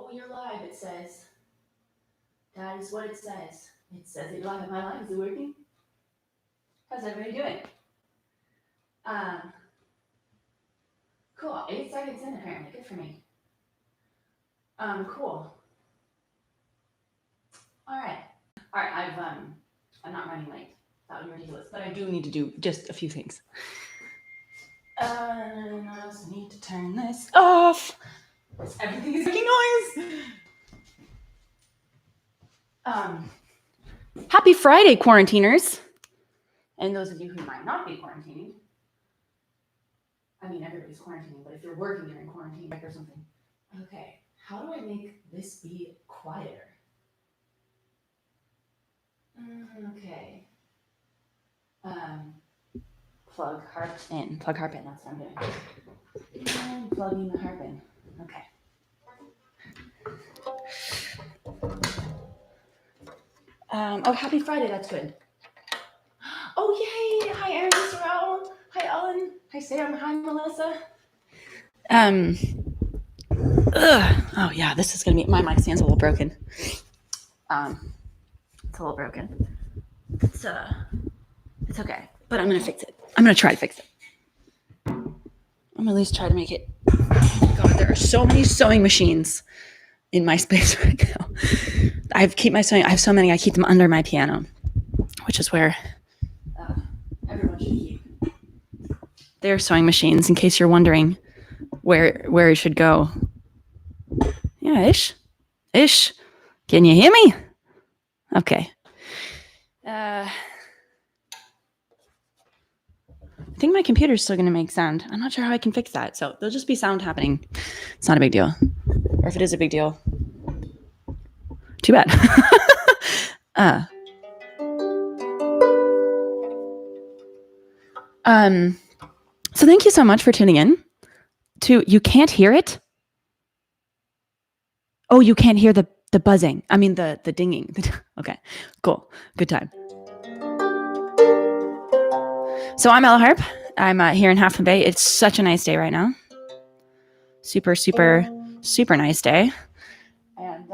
Oh, you're live, it says. That is what it says. It says that you're live. Am I live? Is it working? How's everybody doing? Cool. 8 seconds in, apparently. Good for me. Cool. All right. I'm not running late. That would be ridiculous. But I do need to do just a few things. I also need to turn this off. Everything is making noise. Happy Friday, quarantiners. And those of you who might not be quarantining. I mean, everybody's quarantining, but if you're working during quarantine or something. Okay, how do I make this be quieter? Okay. Plug harp in. Plug harp in, that's what I'm doing. And plugging the harp in. Okay. Happy Friday, that's good. Oh, yay! Hi, Erin, Sorrel. Hi, Ellen. Hi, Sam. Hi, Melissa. Oh, yeah, this is going to be... My mic stand's a little broken. It's a little broken. It's okay, but I'm going to fix it. I'm going to try to fix it. I'm going to at least try to make it... God, there are so many sewing machines in my space right now. I have so many, I keep them under my piano, which is where everyone should keep their sewing machines, in case you're wondering where it should go. Yeah, Ish. Can you hear me? Okay. I think my computer's still going to make sound. I'm not sure how I can fix that. So there'll just be sound happening. It's not a big deal. Or if it is a big deal, too bad. So thank you so much for tuning in to You Can't Hear It. Oh, you can't hear the buzzing. I mean, the dinging. Okay, cool. Good time. So I'm EllaHarp. I'm here in Half Moon Bay. It's such a nice day right now. Super, super, super nice day. And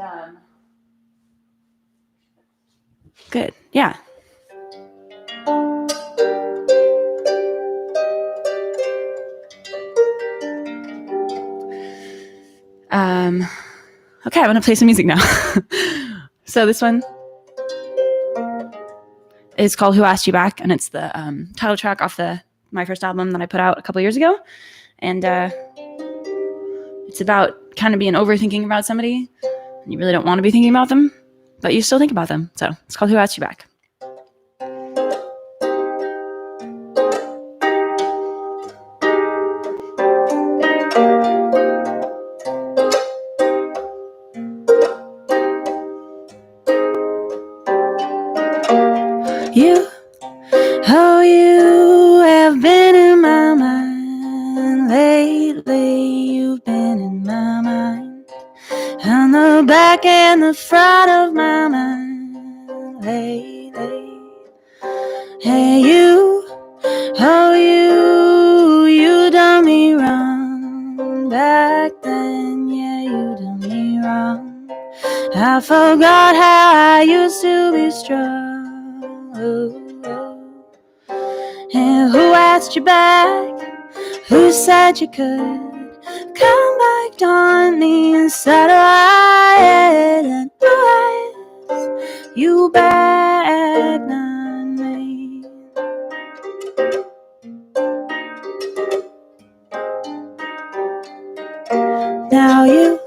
good. Yeah. Okay, I want to play some music now. So this one is called Who Asked You Back, and it's the title track off my first album that I put out a couple years ago. And it's about kind of being overthinking about somebody, and you really don't want to be thinking about them, but you still think about them. So it's called Who Asked You Back. You have been in my mind lately. You've been in my mind, on the back and the front of my mind lately. Hey, you done me wrong back then. Yeah, you done me wrong. I forgot how I used to be strong. And who asked you back? Who said you could come back on the inside of my head? And who asked you back, not me? Now you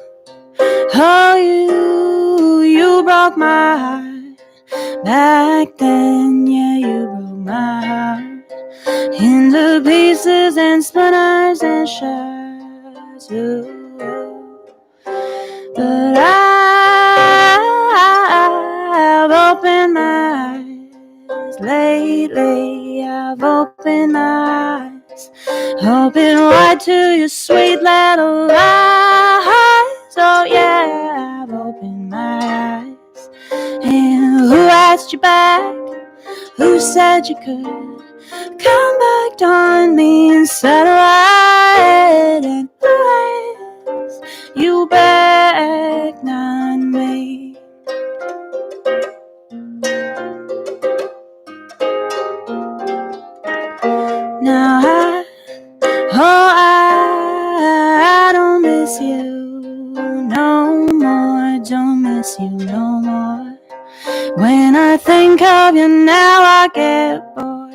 broke my heart back then. Yeah, you broke my heart into pieces and splinters and shards. But I've opened my eyes lately. I've opened my eyes, open wide to your sweet little lies. Oh yeah, I've opened my eyes. And who asked you back? Who said you could come back on me inside of my head? And who asked you back? When I think of you now, I get bored.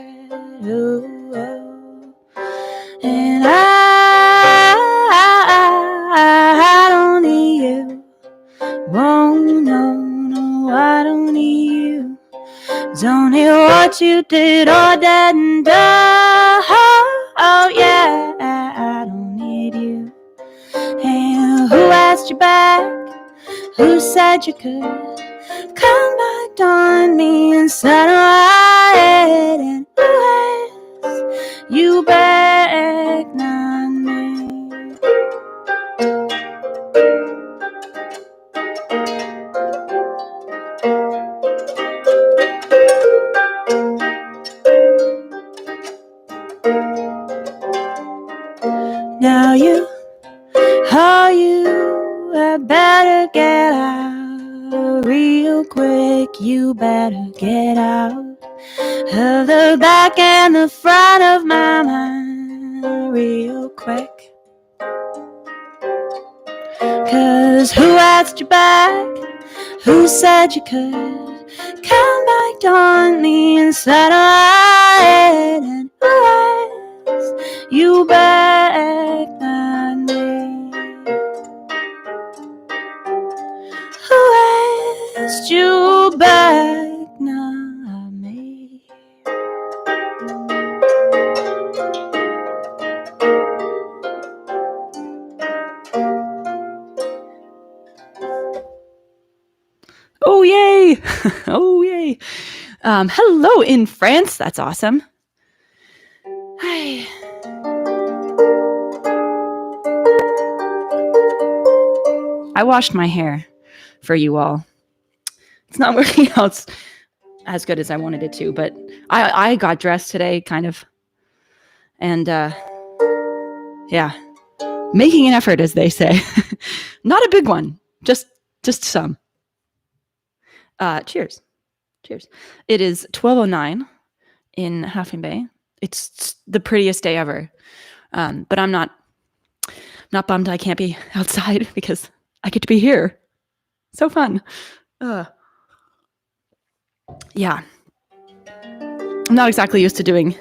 Ooh, ooh. And I don't need you. Whoa, no, I don't need you. Don't hear what you did or didn't do. Oh, yeah, I don't need you. And who asked you back? Who said you could come back on me inside of my head? And who asked you back, not me? Now you had better get out real quick. You better get out of the back and the front of my mind real quick. 'Cause who asked you back? Who said you could come back on me inside of my head? And who asked you back, not me? Who asked you back, not me? Oh, yay! Oh, yay! Hello in France. That's awesome. Hi. I washed my hair for you all. It's not working out as good as I wanted it to, but I got dressed today, kind of. And, yeah. Making an effort, as they say. Not a big one. Just some. Cheers. Cheers. It is 12:09 in Half Moon Bay. It's the prettiest day ever. But I'm not bummed I can't be outside because I get to be here. So fun. Yeah. I'm not exactly used to doing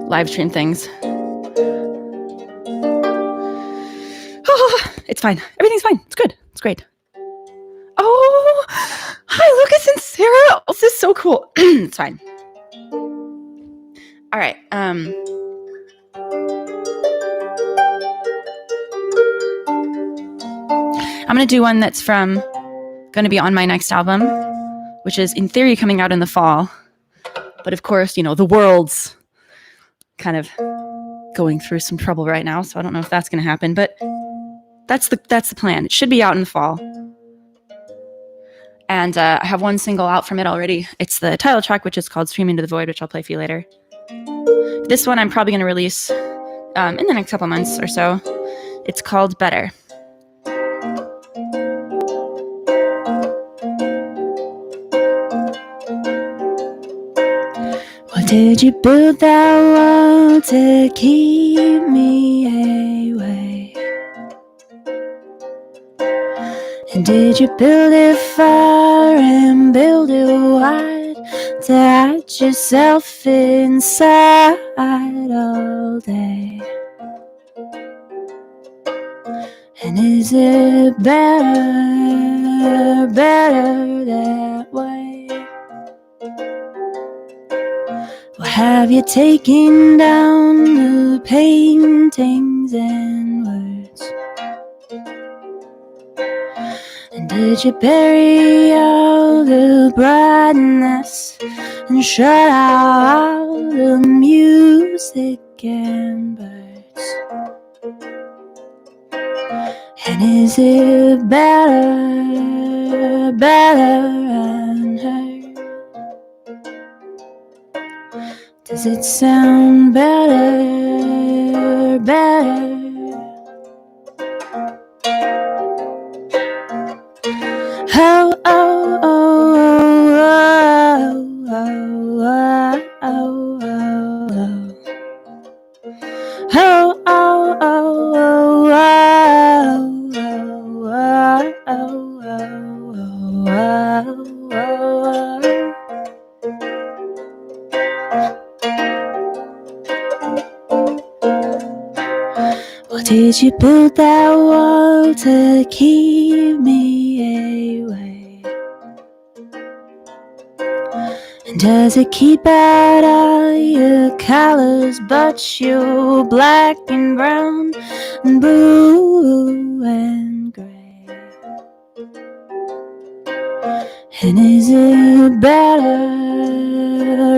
live stream things. Oh, it's fine. Everything's fine. It's good. It's great. Oh, hi, Lucas and Sarah. Oh, this is so cool. It's fine. All right. I'm going to do one that's going to be on my next album, which is in theory coming out in the fall. But of course, the world's kind of going through some trouble right now, so I don't know if that's going to happen, but that's the plan. It should be out in the fall. And I have one single out from it already. It's the title track, which is called Scream Into the Void, which I'll play for you later. This one I'm probably going to release in the next couple months or so. It's called Better. What did you build that wall to keep me away? And did you build it far and build it wide to hide yourself inside all day? And is it better that way? Or have you taken down the paintings and words? And did you bury all the brightness and shut out all the music and birds? And is it better unheard? Does it sound better? Oh, oh, oh, oh, oh, oh, oh, oh, oh, oh, oh, oh, oh, oh. did you build that wall to keep me away? And does it keep out all your colors but your black and brown and blue and gray? And is it better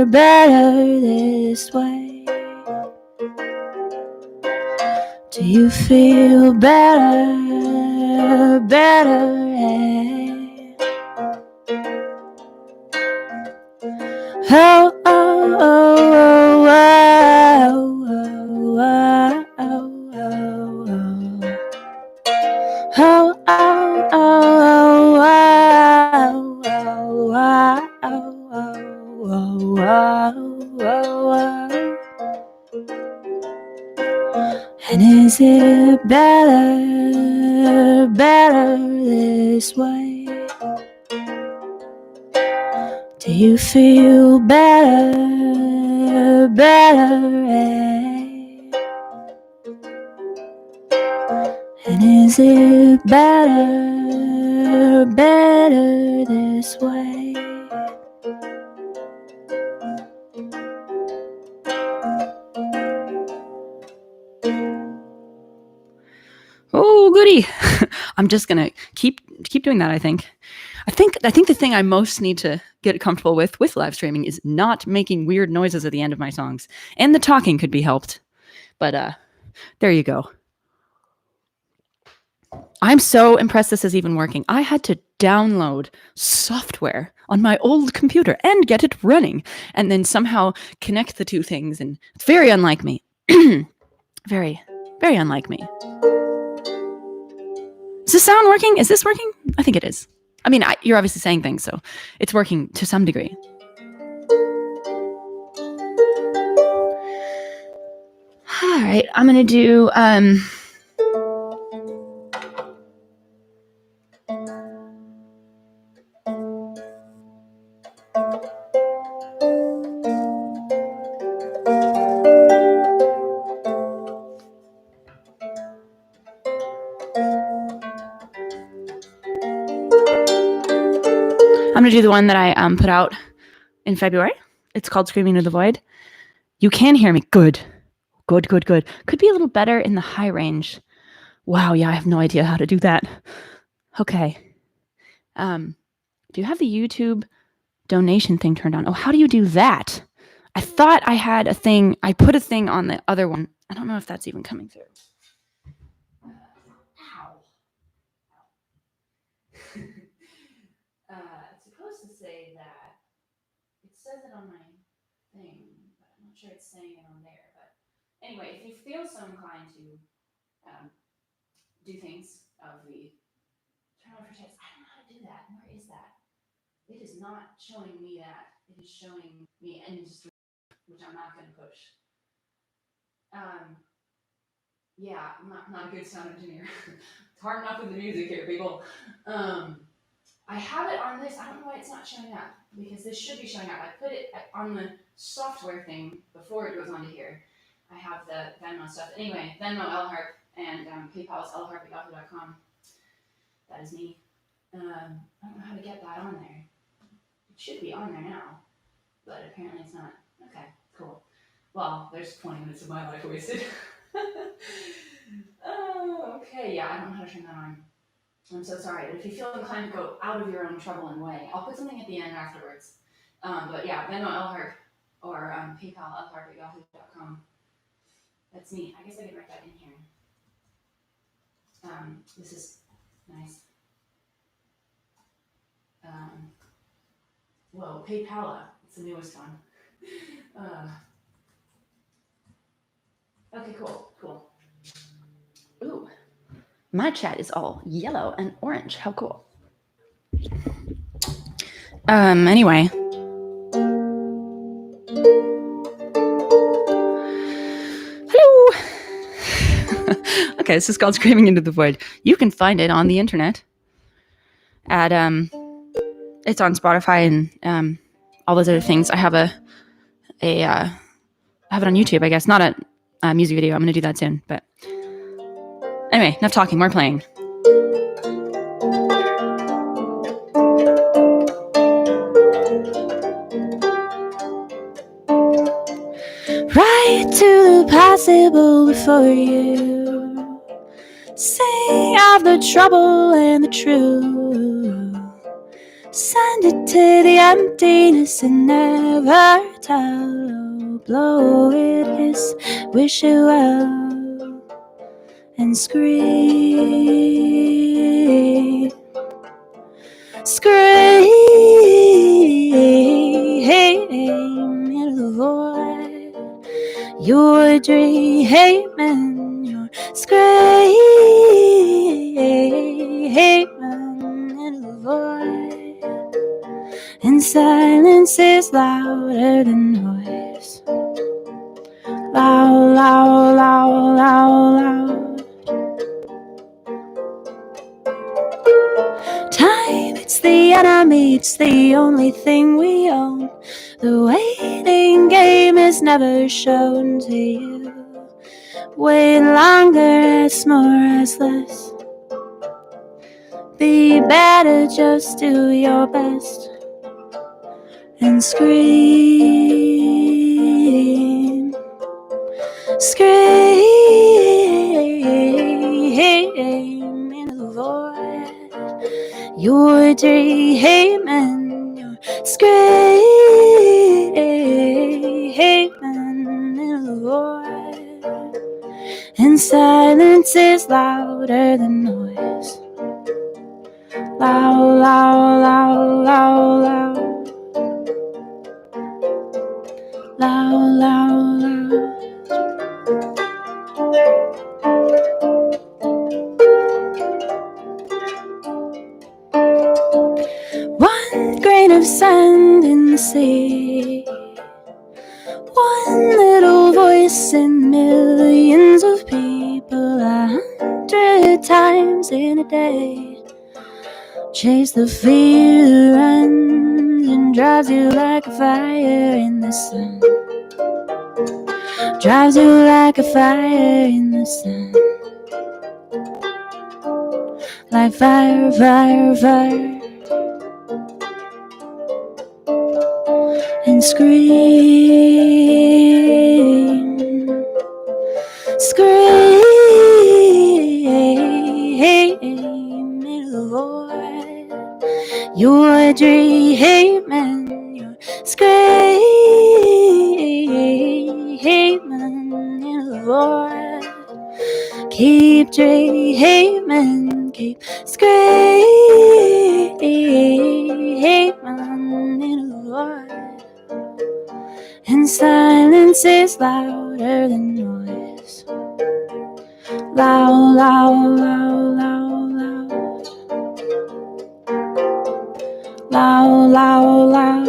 this way? Do you feel better? Oh, oh, oh, oh, oh, oh, oh, oh, oh. And is it better this way? Do you feel better? And is it better this way? Oh, goody. I'm just going to keep doing that, I think. I think the thing I most need to get comfortable with live streaming is not making weird noises at the end of my songs. And the talking could be helped. But there you go. I'm so impressed this is even working. I had to download software on my old computer and get it running, and then somehow connect the two things. And it's very unlike me. Very, very unlike me. Is this sound working? Is this working? I think it is. I mean, you're obviously saying things, so it's working to some degree. All right, I'm going to do... I'm going to do the one that I put out in February. It's called Screaming to the Void. You can hear me. Good. Could be a little better in the high range. Wow, yeah, I have no idea how to do that. Okay. Do you have the YouTube donation thing turned on? Oh, how do you do that? I thought I had a thing. I put a thing on the other one. I don't know if that's even coming through. Ow. It's supposed to say that. It says it on my thing, but I'm not sure it's saying it on there. But anyway, if you feel so inclined to do things of the turn on for tips, I don't know how to do that. Where is that? It is not showing me that. It is showing me industry, which I'm not going to push. Yeah, I'm not a good sound engineer. It's hard enough with the music here, people. I have it on this. I don't know why it's not showing up, because this should be showing up. I put it on the software thing before it goes onto here. I have the Venmo stuff. Anyway, Venmo, EllaHarp, and PayPal is EllaHarp@yahoo.com. That is me. I don't know how to get that on there. It should be on there now, but apparently it's not. Okay, cool. Well, there's 20 minutes of my life wasted. Oh, okay. Yeah, I don't know how to turn that on. I'm so sorry, but if you feel inclined to go out of your own trouble and way, I'll put something at the end afterwards. But yeah, Venmo, EllaHarp, or PayPal, EllaHarp@yahoo.com. That's me. I guess I can write that in here. This is nice. Whoa, PayPal. It's the newest one. Okay, cool. Ooh. My chat is all yellow and orange. How cool. Anyway. Hello. Okay, this is called Screaming into the Void. You can find it on the internet at it's on Spotify and all those other things. I have I have it on YouTube, I guess. Not a music video. I'm going to do that soon, but Anyway, enough talking, more playing. Right to the possible before you sing of the trouble and the truth. Send it to the emptiness and never tell. Blow it, hiss, wish it well, and scream. Scream into the void. Your dreaming, your screaming into the void. And silence is louder than noise. Loud, loud, loud, loud, loud. Time, it's the enemy, it's the only thing we own. The waiting game is never shown to you. Wait longer, ask more, ask less. Be better, just do your best. And scream. Scream into the void. Your dreaming, your screaming into the void. And silence is louder than noise. Loud, loud, loud, loud, loud. Loud, loud, loud. One grain of sand in the sea. One little voice in millions of people. 100 times in a day. Chase the fear that runs and drives you like a fire in the sun. Drives you like a fire in the sun. Like fire, fire, fire. And scream. Scream into the void. Your dreaming, your screaming into the void. Keep dreaming, keep screaming into the void. And silence is louder than noise. Loud, loud, loud, loud, loud. Loud, loud, loud.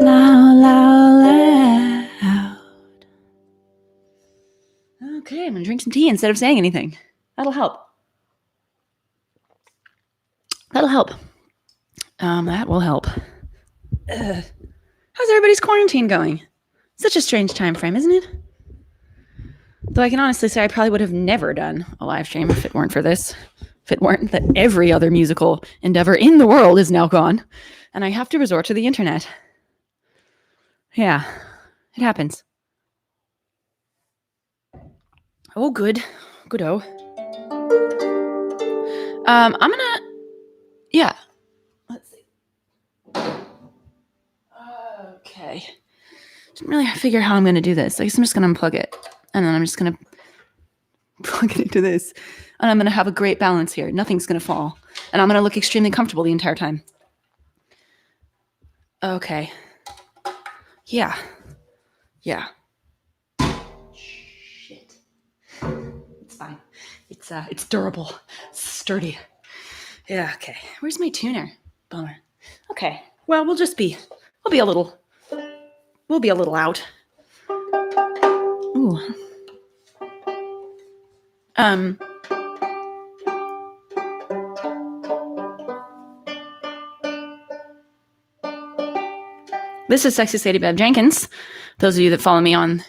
Loud, loud, loud. Okay, I'm gonna drink some tea instead of saying anything. That'll help. That'll help. That will help. How's everybody's quarantine going? Such a strange time frame, isn't it? Though I can honestly say I probably would have never done a live stream if it weren't for this. If it weren't that every other musical endeavor in the world is now gone, and I have to resort to the internet. Yeah, it happens. Oh, good. Good-o. I'm gonna... Yeah. Let's see. Okay. Didn't really figure how I'm going to do this. I guess I'm just going to unplug it. And then I'm just going to plug it into this. And I'm going to have a great balance here. Nothing's going to fall. And I'm going to look extremely comfortable the entire time. Okay. Yeah. Yeah. Shit. It's fine. It's durable. It's sturdy. Yeah, okay. Where's my tuner? Bummer. Okay. Well, we'll be a little out. Ooh. This is Sexy Sadie Bev Jenkins. Those of you that follow me on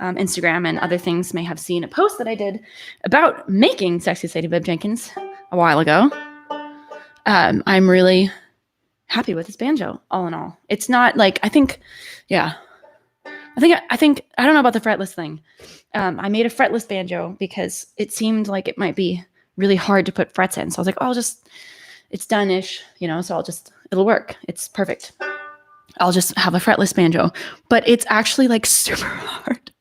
Instagram and other things may have seen a post that I did about making Sexy Sadie Bev Jenkins a while ago. I'm really happy with this banjo, all in all. It's not like, I think, I don't know about the fretless thing. I made a fretless banjo because it seemed like it might be really hard to put frets in. So I was like, it's done-ish, so it'll work. It's perfect. I'll just have a fretless banjo, but it's actually like super hard.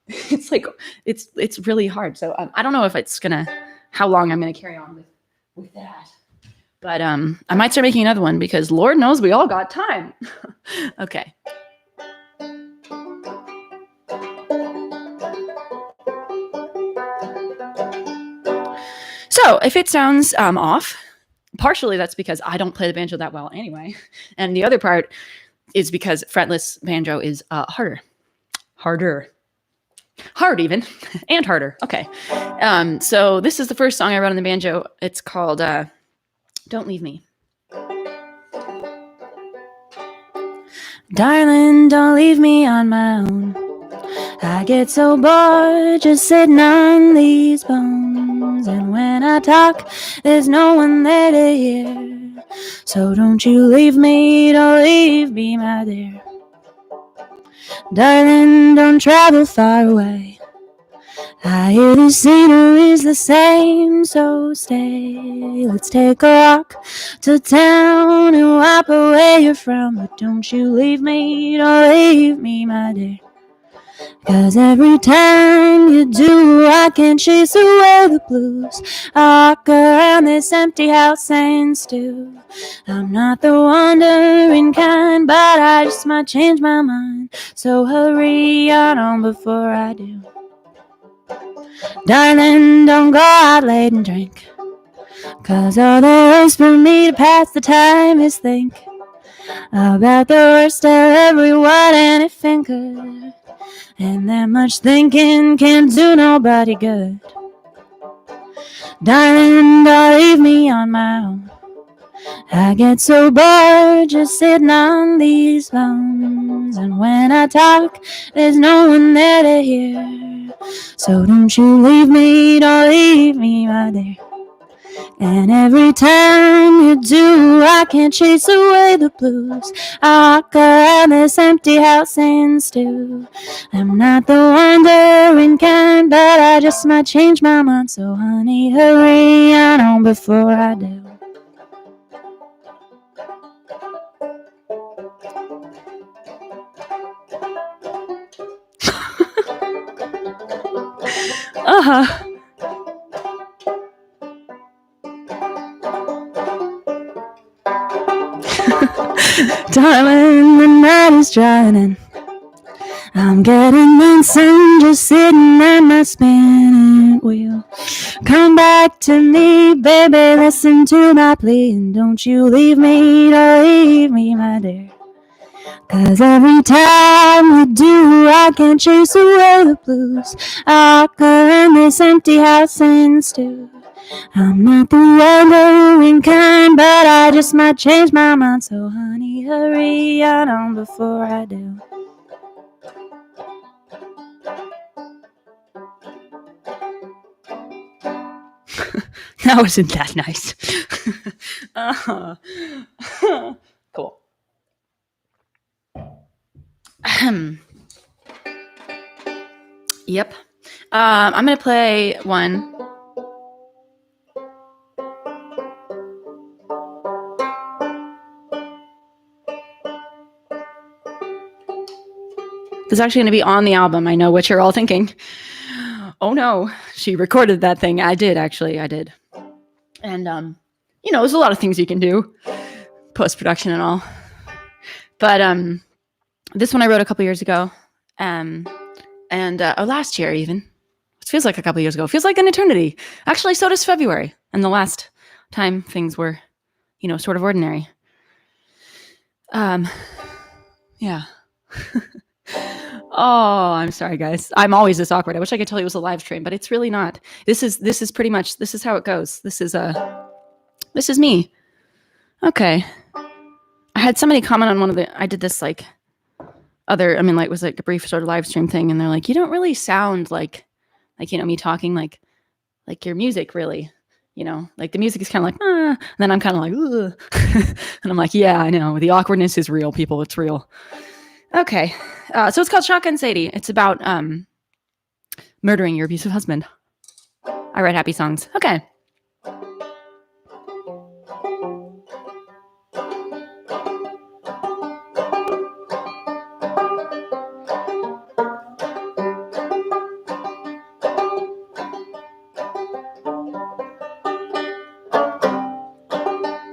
It's like, it's really hard. So I don't know if how long I'm going to carry on with that, but I might start making another one because Lord knows we all got time. Okay. So if it sounds off, partially that's because I don't play the banjo that well anyway. And the other part is because fretless banjo is harder even, and harder. Okay. So this is the first song I wrote on the banjo. It's called Don't Leave Me. Darling, don't leave me on my own. I get so bored just sitting on these bones. And when I talk, there's no one there to hear. So don't you leave me, my dear. Darling, don't travel far away. I hear the scenery's the same, so stay. Let's take a walk to town and wipe away your frown. But don't you leave me, my dear. 'Cause every time you do, I can chase away the blues. I walk around this empty house and still I'm not the wandering kind, but I just might change my mind. So hurry on before I do. Darling, don't go out late and drink, 'cause all there is for me to pass the time is think about the worst of everyone and anything good. And that much thinking can't do nobody good. Darling, don't leave me on my own. I get so bored just sitting on these bones. And when I talk, there's no one there to hear. So don't you leave me, my dear. And every time you do, I can't chase away the blues. I walk around this empty house and still I'm not the wandering kind, but I just might change my mind. So honey, hurry on before I do. Darling, the night is drying. I'm getting lonesome just sitting at my spinning wheel. Come back to me, baby, listen to my plea. And don't you leave me, my dear. 'Cause every time you do, I can't chase away the blues. I walk around this empty house and still I'm not the wandering kind, but I just might change my mind. So honey, hurry on before I do. That wasn't that nice. Cool. Yep. I'm going to play one. This is actually going to be on the album. I know what you're all thinking. Oh no, she recorded that thing. I did. And, there's a lot of things you can do, post-production and all. But this one I wrote a couple years ago, and last year even. It feels like a couple years ago. It feels like an eternity. Actually, so does February. And the last time things were, sort of ordinary. Yeah. Oh, I'm sorry, guys. I'm always this awkward. I wish I could tell you it was a live stream, but it's really not. This is pretty much, this is how it goes. This is me. Okay. I had somebody comment on I did this like it was like a brief sort of live stream thing, and they're like, you don't really sound like me talking like your music really, like the music is kind of like, and then I'm kind of like, ugh. And I'm like, yeah, I know. The awkwardness is real, people. It's real. Okay. So it's called Shotgun Sadie. It's about murdering your abusive husband. I write happy songs. Okay.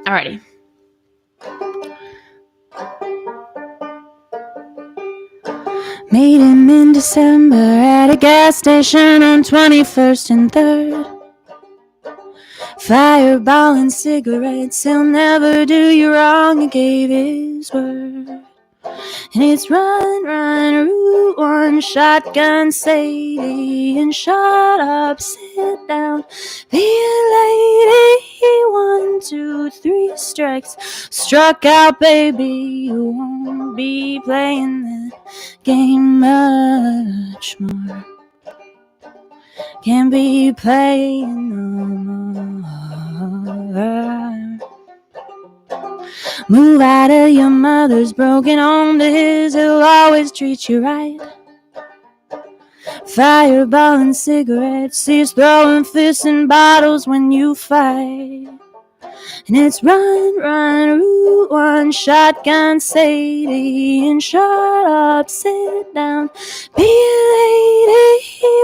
Alrighty. Made him in December at a gas station on 21st and 3rd. Fireball and cigarettes, he'll never do you wrong, he gave his word. And it's run, Route 1, shotgun Sadie, and shut up, sit down, be a lady. 1, 2, 3 strikes, struck out, baby. You won't be playing that game much more. Can't be playing no more. Move out of your mother's broken home to his, he'll always treat you right. Fireball and cigarettes, he's throwing fists and bottles when you fight. And it's run, Route 1, shotgun Sadie, and shut up, sit down, be a lady.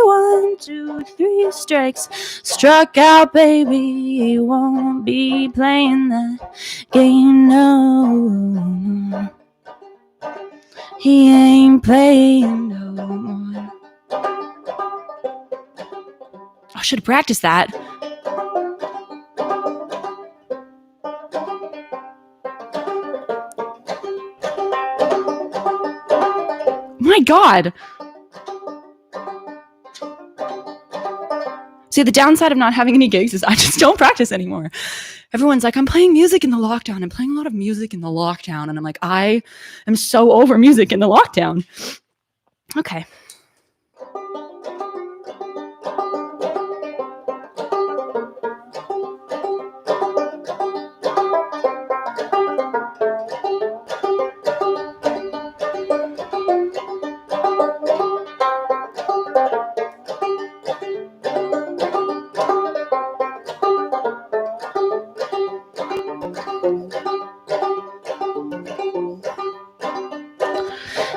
1, 2, 3 strikes, struck out, baby. He won't be playing that game no more. He ain't playing no more. I should have practiced that. My God. See, the downside of not having any gigs is I just don't practice anymore. Everyone's like, I'm playing music in the lockdown. I'm playing a lot of music in the lockdown. And I'm like, I am so over music in the lockdown. Okay.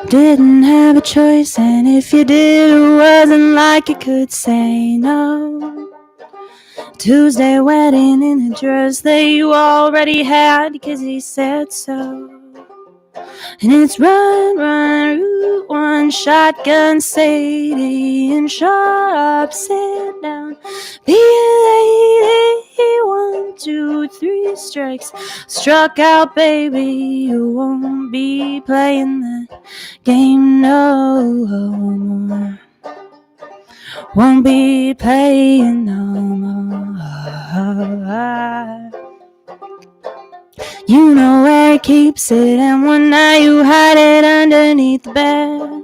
Didn't have a choice, and if you did, it wasn't like you could say no. Tuesday wedding in a dress that you already had because he said so. And it's run, Route 1, shotgun Sadie, and shut up, sit down, be a lady. 1, 2, 3 strikes, struck out, baby. You won't be playing that game no more. Won't be playing no more. You know where he keeps it, and one night you hide it underneath the bed.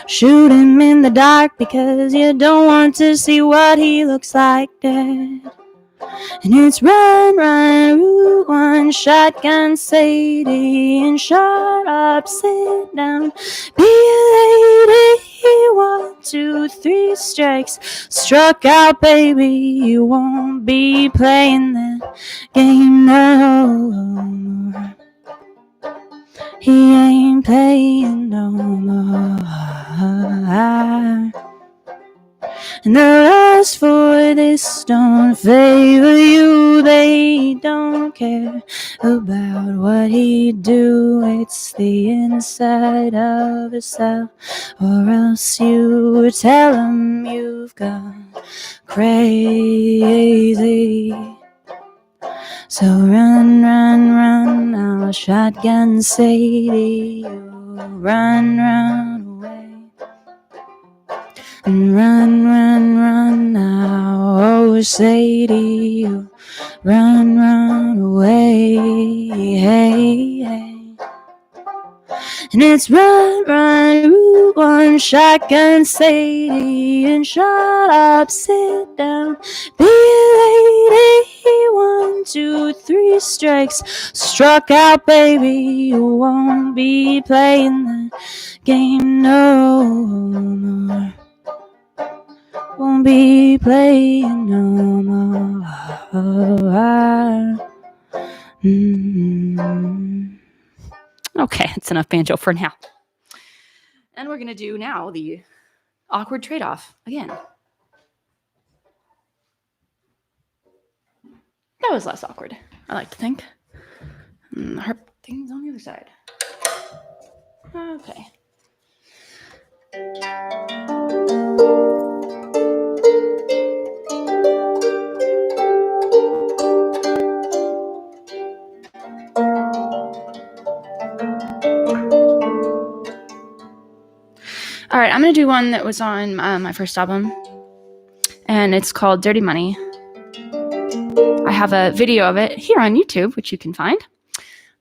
Shoot him in the dark because you don't want to see what he looks like dead. And it's run, Route 1, shotgun Sadie, and shut up, sit down, be a lady. 1, 2, 3 strikes, struck out, baby. You won't be playing that game no more. He ain't playing no more. And the lust for this don't favor you. They don't care about what he'd do. It's the inside of a cell, or else you tell him you've gone crazy. So run now, shotgun Sadie. Run away. And run now, oh Sadie, you run away, hey. And it's run, run, Route 1, shotgun Sadie, and shut up, sit down, be a lady. 1, 2, 3 strikes, struck out, baby. You won't be playing that game no more. Won't be playing no more. Okay, that's enough banjo for now. And we're going to do now the awkward trade-off again. That was less awkward, I like to think. The harp thing's on the other side. Okay. All right, I'm going to do one that was on my first album, and it's called Dirty Money. I have a video of it here on YouTube, which you can find.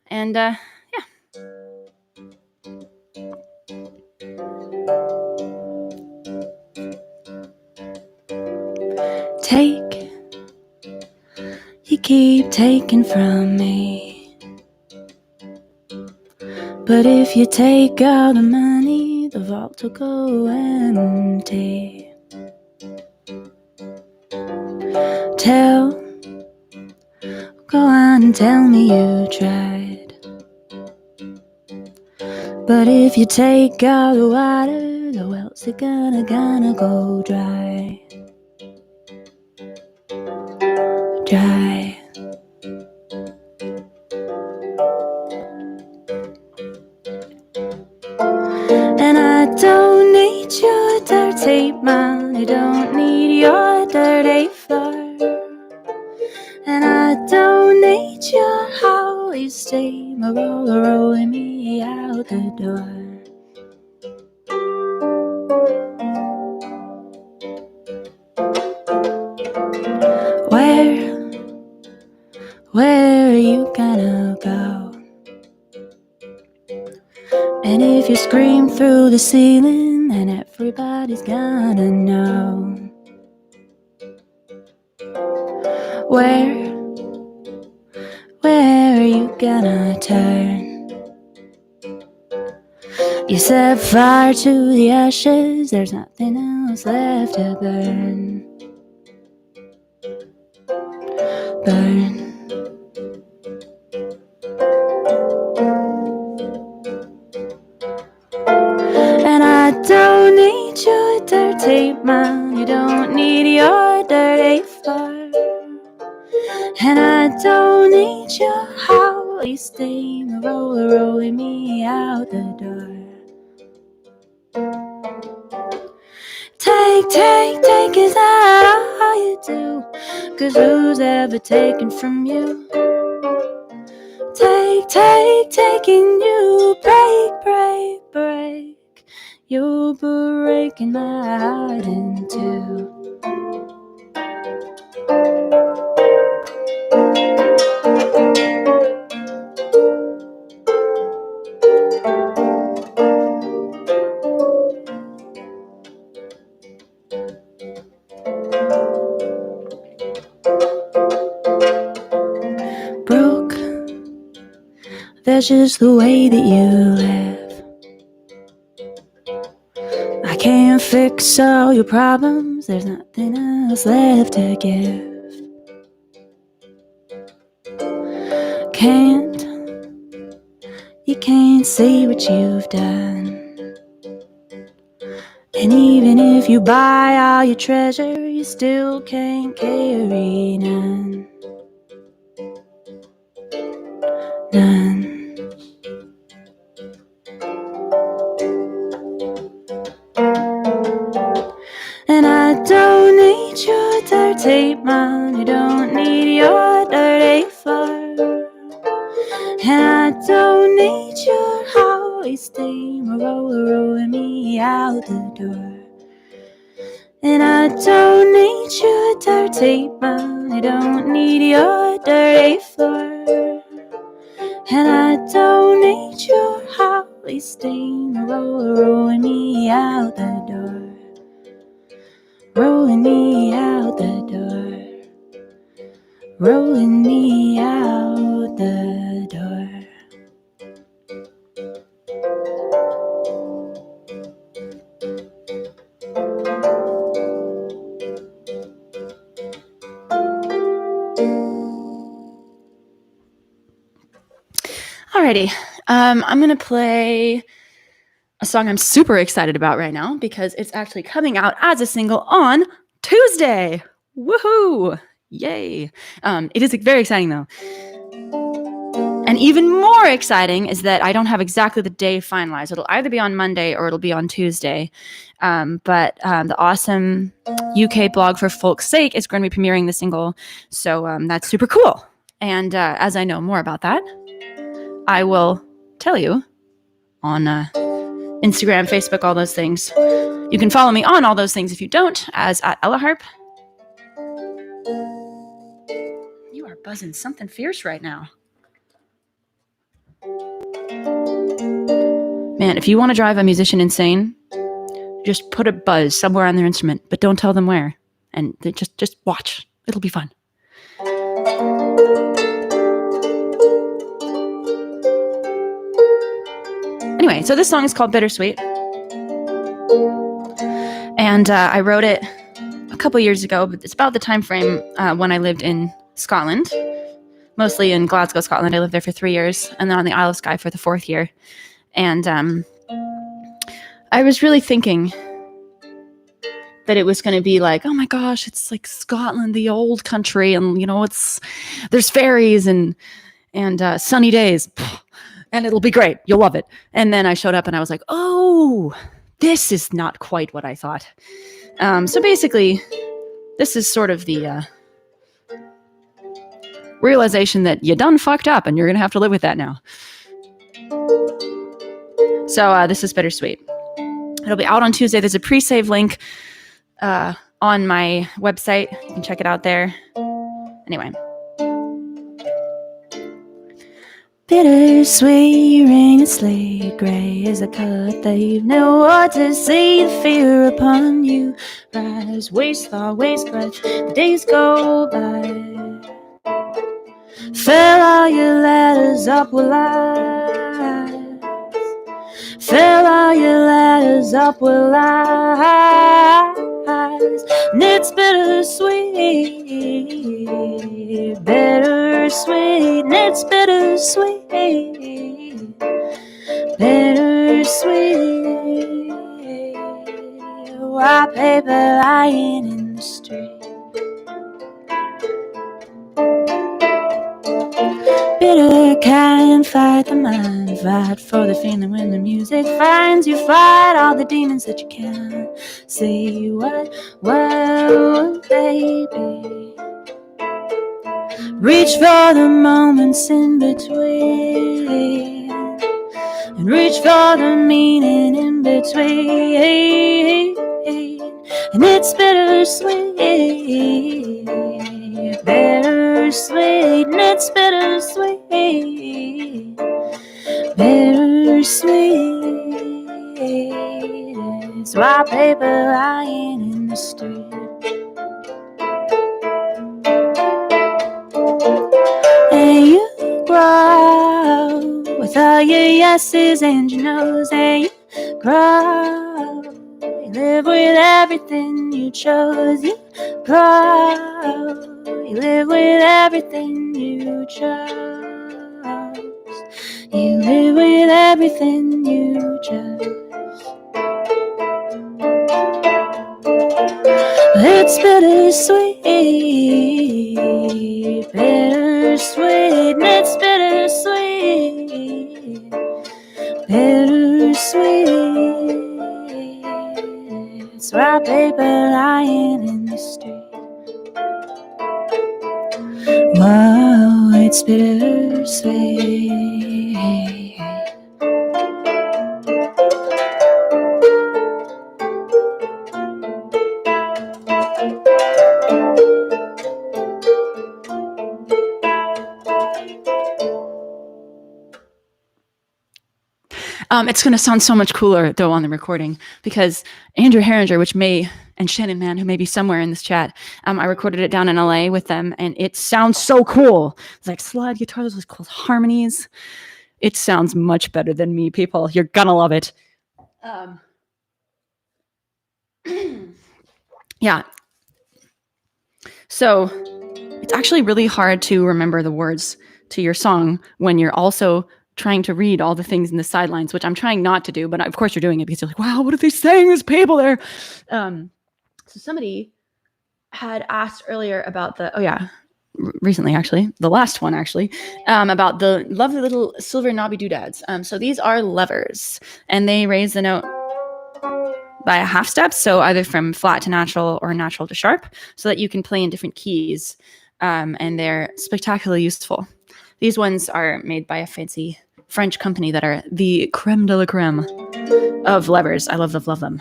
And, yeah. Take, you keep taking from me. But if you take all the money, the vault will go empty. Go on and tell me you tried. But if you take all the water, the wells are gonna go dry. Dry. And I don't need your dirty money, don't need your dirty floor. And I don't need your holy steamer rolling me out the door. Where are you gonna go? And if you scream through the ceiling, then everybody's gonna know. Where are you gonna turn? You set fire to the ashes, there's nothing else left to burn. Burn. And I don't need your dirty mind, you don't need your dirty floor. And I don't need your holy steam rolling me out the door. Take, is that all you do? 'Cause who's ever taken from you? Taking you, break. You're breaking my heart in two. Broke, that's just the way that you live. I can't fix all your problems, there's nothing else left to give. You can't see what you've done. And even if you buy all your treasure, you still can't carry none. And I don't need your dirty money, don't need your dirty floor. And I don't need your holy steam rolling me out the door. And I don't need your dirty money, don't need your dirty floor. And I don't need your house wasting a roller, rolling me out the door, rolling me out the door, rolling me out the door. Alrighty, I'm gonna play a song I'm super excited about right now because it's actually coming out as a single on Tuesday. Woohoo! Yay! It is very exciting though. And even more exciting is that I don't have exactly the day finalized. It'll either be on Monday or it'll be on Tuesday. But the awesome UK blog for Folk's Sake is going to be premiering the single. So that's super cool. And as I know more about that, I will tell you on Instagram, Facebook, all those things. You can follow me on all those things if you don't, as at EllaHarp. You are buzzing something fierce right now. Man, if you want to drive a musician insane, just put a buzz somewhere on their instrument, but don't tell them where. And just watch. It'll be fun. Anyway, so this song is called Bittersweet. And I wrote it a couple years ago, but it's about the time frame when I lived in Scotland, mostly in Glasgow, Scotland. I lived there for 3 years, and then on the Isle of Skye for the 4th year. And I was really thinking that it was going to be like, oh my gosh, it's like Scotland, the old country, and there's fairies and sunny days, and it'll be great. You'll love it. And then I showed up and I was like, oh, this is not quite what I thought. So basically, this is sort of the realization that you done fucked up and you're going to have to live with that now. So this is Bittersweet. It'll be out on Tuesday. There's a pre-save link on my website. You can check it out there. Anyway. Bittersweet rain and sleet, gray as a color that you've never wanted to see. The fear upon you rise, waste thought, waste breath. The days go by. Fill all your letters up with lies. Fill all your letters up with lies. And it's bittersweet, bittersweet, and it's bittersweet, bittersweet. White paper lying in the street. Bitter can't fight the mind, fight for the feeling when the music finds you, fight all the demons that you can't see. What baby? Reach for the moments in between, and reach for the meaning in between. And it's bittersweet, bittersweet, and it's bittersweet, bittersweet. It's white paper lying in the street. And you grow with all your yeses and your no's, and you grow. You live with everything you chose. You grow. You live with everything you chose. You live with everything you chose. It's bittersweet, bittersweet, and it's bittersweet, bittersweet. It's white paper lying in the street. Whoa, it's bittersweet. It's going to sound so much cooler, though, on the recording, because Andrew Herringer, and Shannon Mann, who may be somewhere in this chat, I recorded it down in LA with them, and it sounds so cool. It's like slide guitars with cool harmonies. It sounds much better than me, people. You're going to love it. Yeah. So it's actually really hard to remember the words to your song when you're also trying to read all the things in the sidelines, which I'm trying not to do, but of course you're doing it because you're like, wow, what are they saying? There's people there. So somebody had asked earlier about recently actually, the last one actually, about the lovely little silver knobby doodads. So these are levers, and they raise the note by a half step, so either from flat to natural or natural to sharp, so that you can play in different keys, and they're spectacularly useful. These ones are made by a fancy French company that are the creme de la creme of levers. I love them.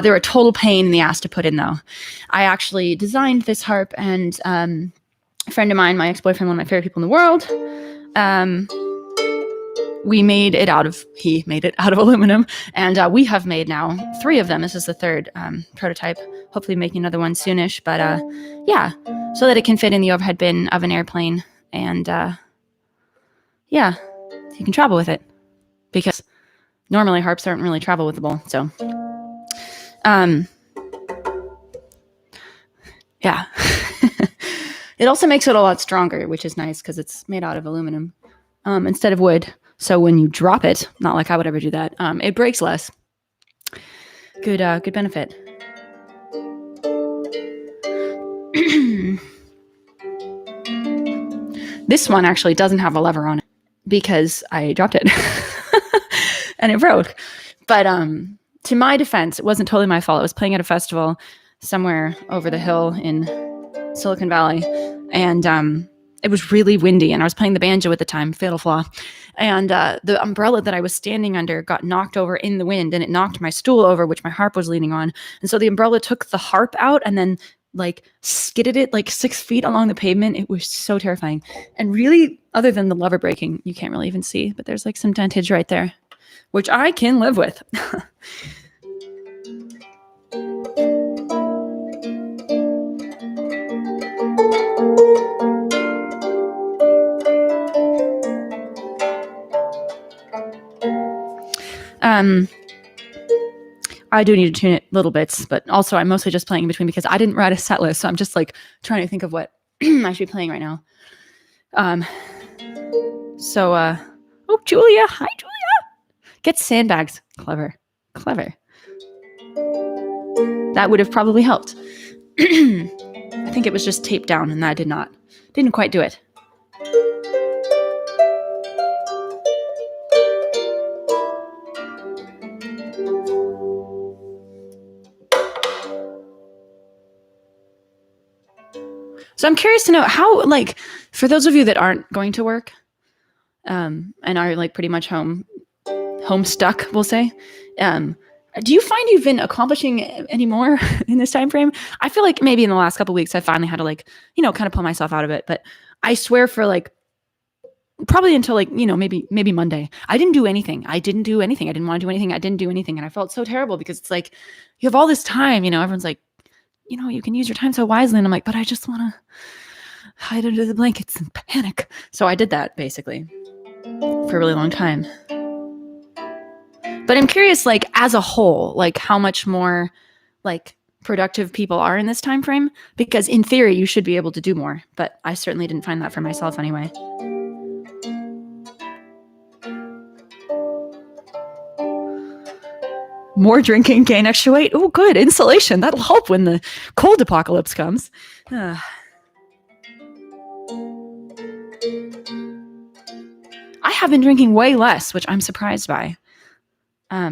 They're a total pain in the ass to put in, though. I actually designed this harp, and a friend of mine, my ex-boyfriend, one of my favorite people in the world, he made it out of aluminum, and we have made now 3 of them. This is the 3rd prototype, hopefully making another one soonish, but yeah, so that it can fit in the overhead bin of an airplane, and yeah, you can travel with it, because normally harps aren't really travel-withable, so yeah. It also makes it a lot stronger, which is nice because it's made out of aluminum instead of wood. So when you drop it, not like I would ever do that, it breaks less. Good benefit. This one actually doesn't have a lever on it because I dropped it and it broke. But to my defense, it wasn't totally my fault. I was playing at a festival somewhere over the hill in Silicon Valley, and it was really windy, and I was playing the banjo at the time, fatal flaw, and the umbrella that I was standing under got knocked over in the wind, and it knocked my stool over, which my harp was leaning on, and so the umbrella took the harp out and then like skidded it like 6 feet along the pavement. It was so terrifying, and really, other than the lever breaking, you can't really even see, but there's like some dentage right there, which I can live with. I do need to tune it little bits, but also I'm mostly just playing in between because I didn't write a set list, so I'm just like trying to think of what I should be playing right now. Oh, Julia, hi Julia. Get sandbags. Clever. That would have probably helped. I think it was just taped down, and that didn't quite do it. So I'm curious to know how, like, for those of you that aren't going to work, and are like pretty much home stuck, we'll say, do you find you've been accomplishing any more in this time frame? I feel like maybe in the last couple of weeks, I finally had to kind of pull myself out of it. But I swear for probably until maybe Monday, I didn't do anything. I didn't want to do anything. I didn't do anything. And I felt so terrible because it's like, you have all this time, everyone's like, you can use your time so wisely. And I'm like, but I just want to hide under the blankets and panic. So I did that basically for a really long time. But I'm curious, as a whole, how much more productive people are in this time frame, because in theory you should be able to do more, but I certainly didn't find that for myself anyway. More drinking, gain extra weight. Oh, good. Insulation. That'll help when the cold apocalypse comes. I have been drinking way less, which I'm surprised by. I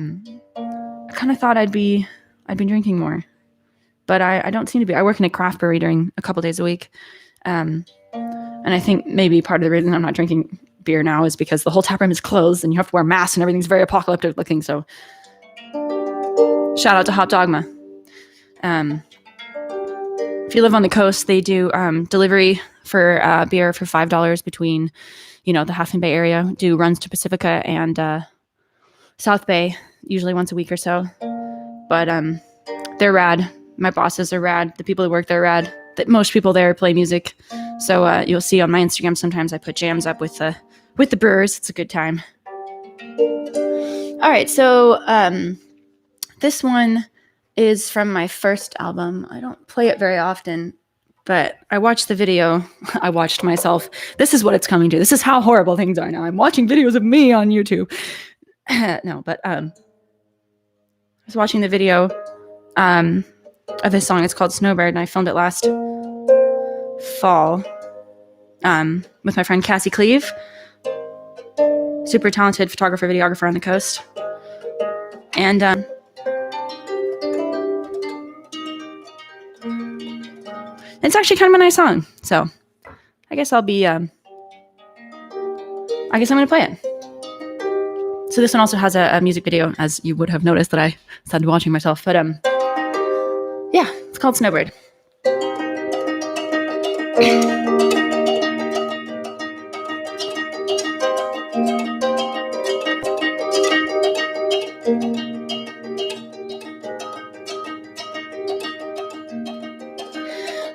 kind of thought I'd been drinking more, but I don't seem to be. I work in a craft brewery during a couple days a week. And I think maybe part of the reason I'm not drinking beer now is because the whole tap room is closed and you have to wear masks and everything's very apocalyptic looking. So shout out to Hot Dogma. If you live on the coast, they do delivery for beer for $5 between, the Half Moon Bay area. Do runs to Pacifica and South Bay, usually once a week or so. But they're rad. My bosses are rad. The people who work there are rad. Most people there play music. So you'll see on my Instagram sometimes I put jams up with the brewers. It's a good time. All right, so this one is from my first album. I don't play it very often, but I watched the video. I watched myself. This is what it's coming to. This is how horrible things are now. I'm watching videos of me on YouTube. No, but I was watching the video of this song. It's called Snowbird, and I filmed it last fall with my friend Cassie Cleve. Super talented photographer, videographer on the coast. And it's actually kind of a nice song. So I guess I'm going to play it. So this one also has a music video, as you would have noticed that I started watching myself. But yeah, it's called Snowbird.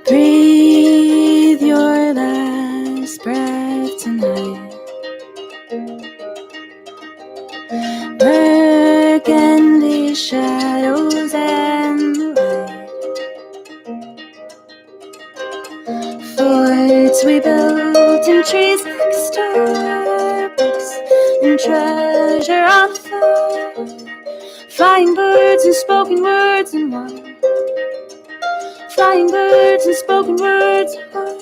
Breathe your last breath tonight. Burgundy shadows and the light. Forts we built in trees like Starbucks and treasure on fire. Flying birds and spoken words and one. Flying birds and spoken words apart.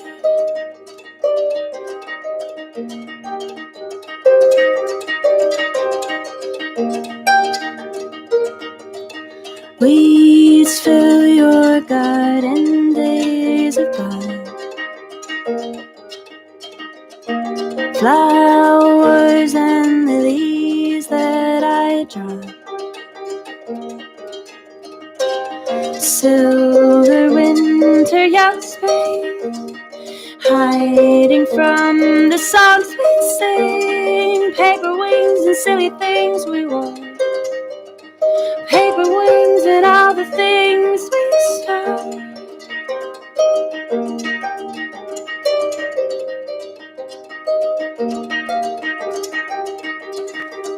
Weeds fill your garden, days are gone. Flowers and lilies that I draw. Silver winter, young spring, hiding from the songs we sing. Paper wings and silly things we wore. Paper wings and all the things we saw.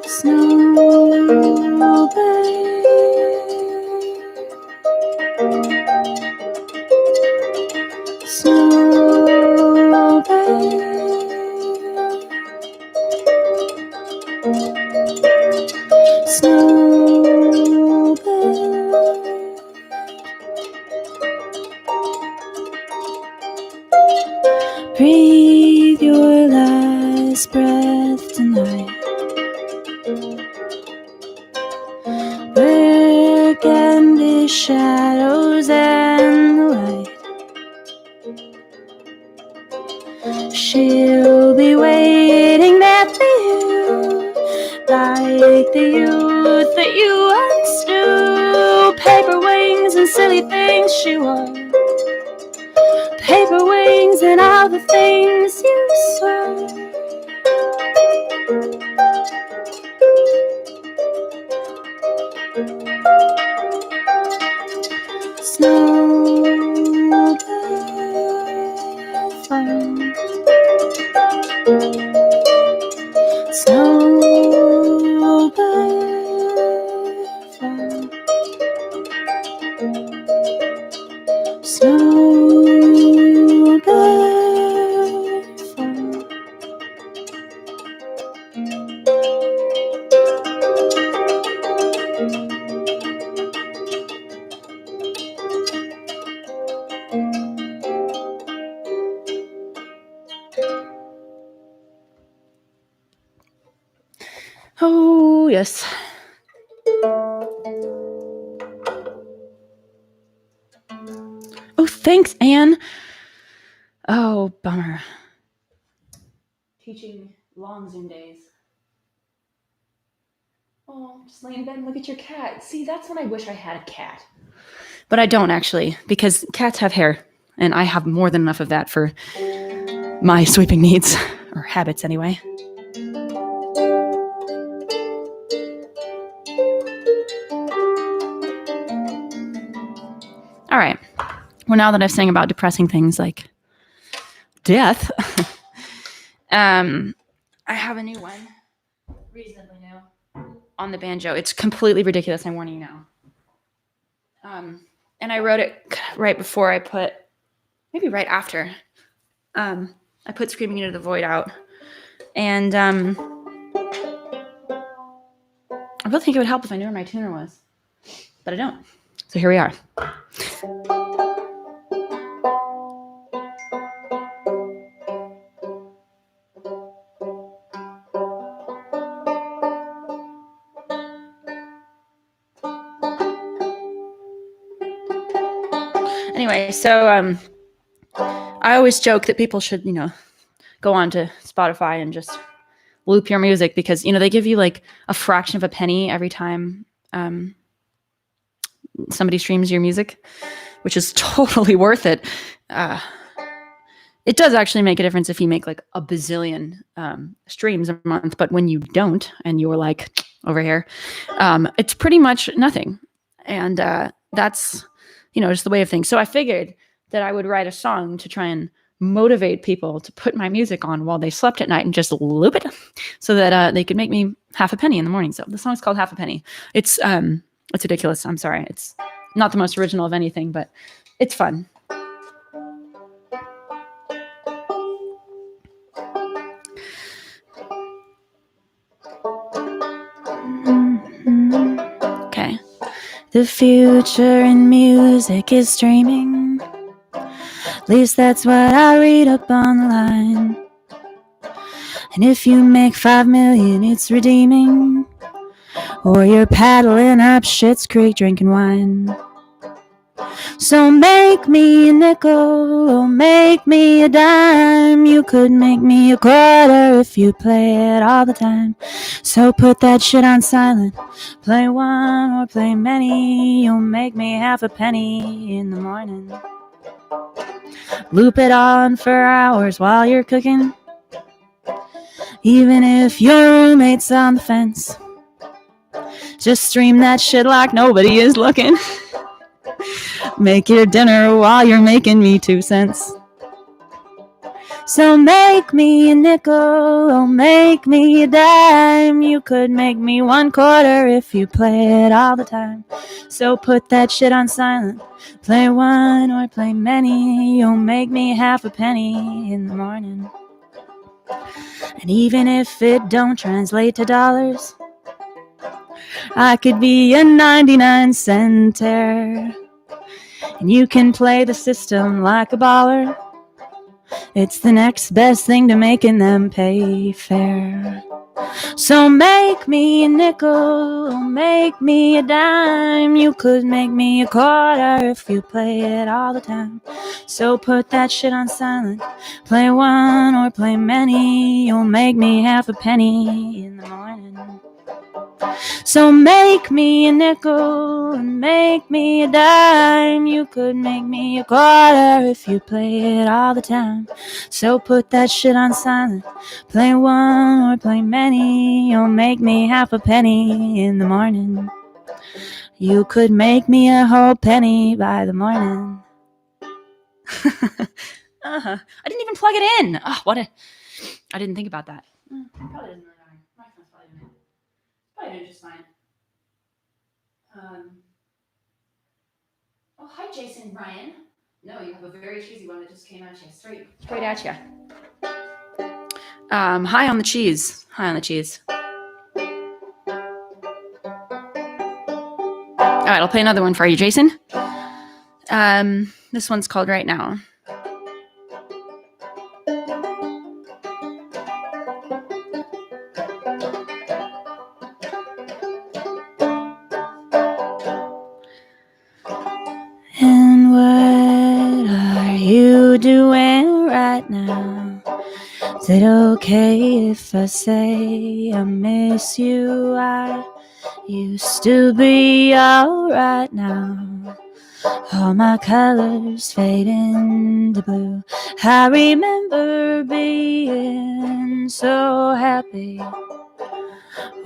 Snowbird. Breathe your last breath tonight. Burgundy shadows and the light. She'll be waiting there for you, like the youth that you once knew. Paper wings and silly things she wore. Paper wings and all the things you saw. Snowbird farm. Snowbird farm. Snowbird farm. Oh, yes. Oh, thanks, Anne. Oh, bummer. Teaching long Zoom days. Oh, just lay in bed and look at your cat. See, that's when I wish I had a cat. But I don't, actually, because cats have hair, and I have more than enough of that for my sweeping needs, or habits anyway. All right. Well, now that I've sang about depressing things like death, I have a new one, reasonably new, on the banjo. It's completely ridiculous. I'm warning you now. And I wrote it right before maybe right after, I put Screaming Into the Void out. And I really think it would help if I knew where my tuner was, but I don't. So here we are. Anyway, so I always joke that people should, go on to Spotify and just loop your music because, they give you like a fraction of a penny every time somebody streams your music, which is totally worth it. It does actually make a difference if you make like a bazillion streams a month, but when you don't and you're like over here, it's pretty much nothing. And that's, just the way of things. So I figured that I would write a song to try and motivate people to put my music on while they slept at night and just loop it so that they could make me half a penny in the morning. So the song's called Half a Penny. It's ridiculous. I'm sorry. It's not the most original of anything, but it's fun. Okay. The future in music is streaming. At least that's what I read up online. And if you make 5 million, it's redeeming. Or you're paddling up Schitt's Creek drinking wine. So make me a nickel or make me a dime. You could make me a quarter if you play it all the time. So put that shit on silent. Play one or play many. You'll make me half a penny in the morning. Loop it on for hours while you're cooking. Even if your roommate's on the fence. Just stream that shit like nobody is looking. Make your dinner while you're making me 2 cents. So make me a nickel or make me a dime. You could make me 1/4 if you play it all the time. So put that shit on silent. Play one or play many. You'll make me half a penny in the morning. And even if it don't translate to dollars, I could be a 99-center. And you can play the system like a baller. It's the next best thing to making them pay fair. So make me a nickel or make me a dime. You could make me a quarter if you play it all the time. So put that shit on silent. Play one or play many. You'll make me half a penny in the morning. So make me a nickel and make me a dime. You could make me a quarter if you play it all the time. So put that shit on silent. Play one or play many. You'll make me half a penny in the morning. You could make me a whole penny by the morning. I didn't even plug it in. I didn't think about that. Probably didn't really matter. My phone's probably doing just fine. Oh, hi, Jason Ryan. No, you have a very cheesy one that just came at you. Straight at you. High on the cheese. High on the cheese. All right, I'll play another one for you, Jason. This one's called Right Now. And what are you doing right now? Is it okay if I say I miss you? I used to be alright now. All my colors fade into blue. I remember being so happy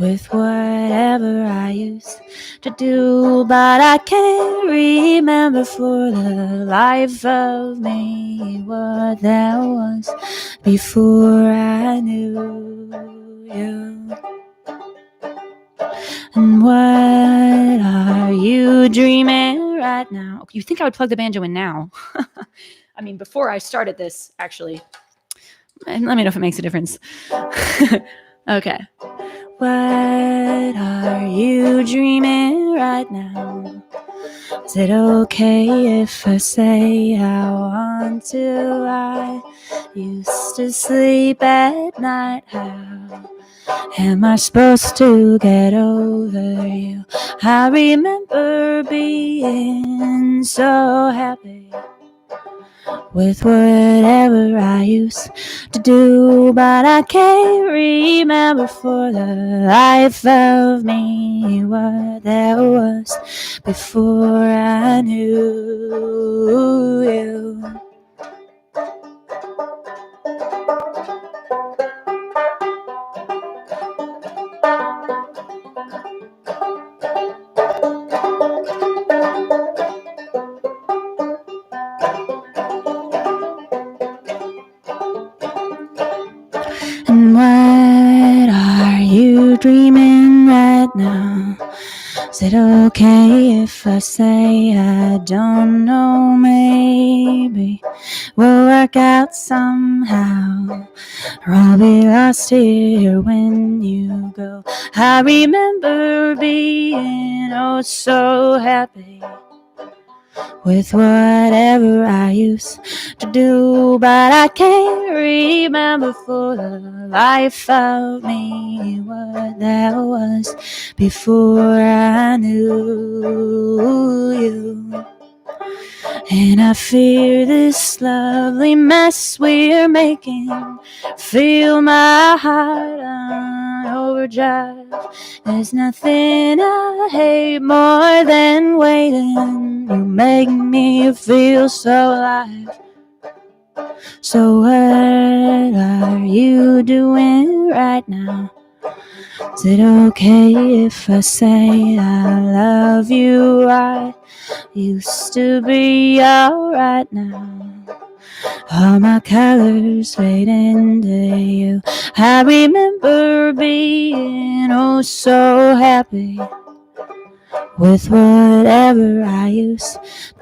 with whatever I used to do, but I can't remember for the life of me what that was before I knew you. And what are you dreaming right now? You think I would plug the banjo in now? I mean, before I started this, actually. And let me know if it makes a difference. Okay. What are you dreaming right now? Is it okay if I say I want to? I used to sleep at night. How am I supposed to get over you? I remember being so happy with whatever I used to do, but I can't remember for the life of me what that was before I knew you. And what are you dreaming right now? Is it okay if I say I don't know? Maybe we'll work out somehow, or I'll be lost here when you go. I remember being oh so happy with whatever I used to do, but I can't remember for the life of me what that was before I knew you. And I fear this lovely mess we're making. Feel my heart on overdrive. There's nothing I hate more than waiting. You make me feel so alive. So what are you doing right now? Is it okay if I say I love you? I used to be alright now. All my colors fade into you. I remember being oh so happy with whatever I used to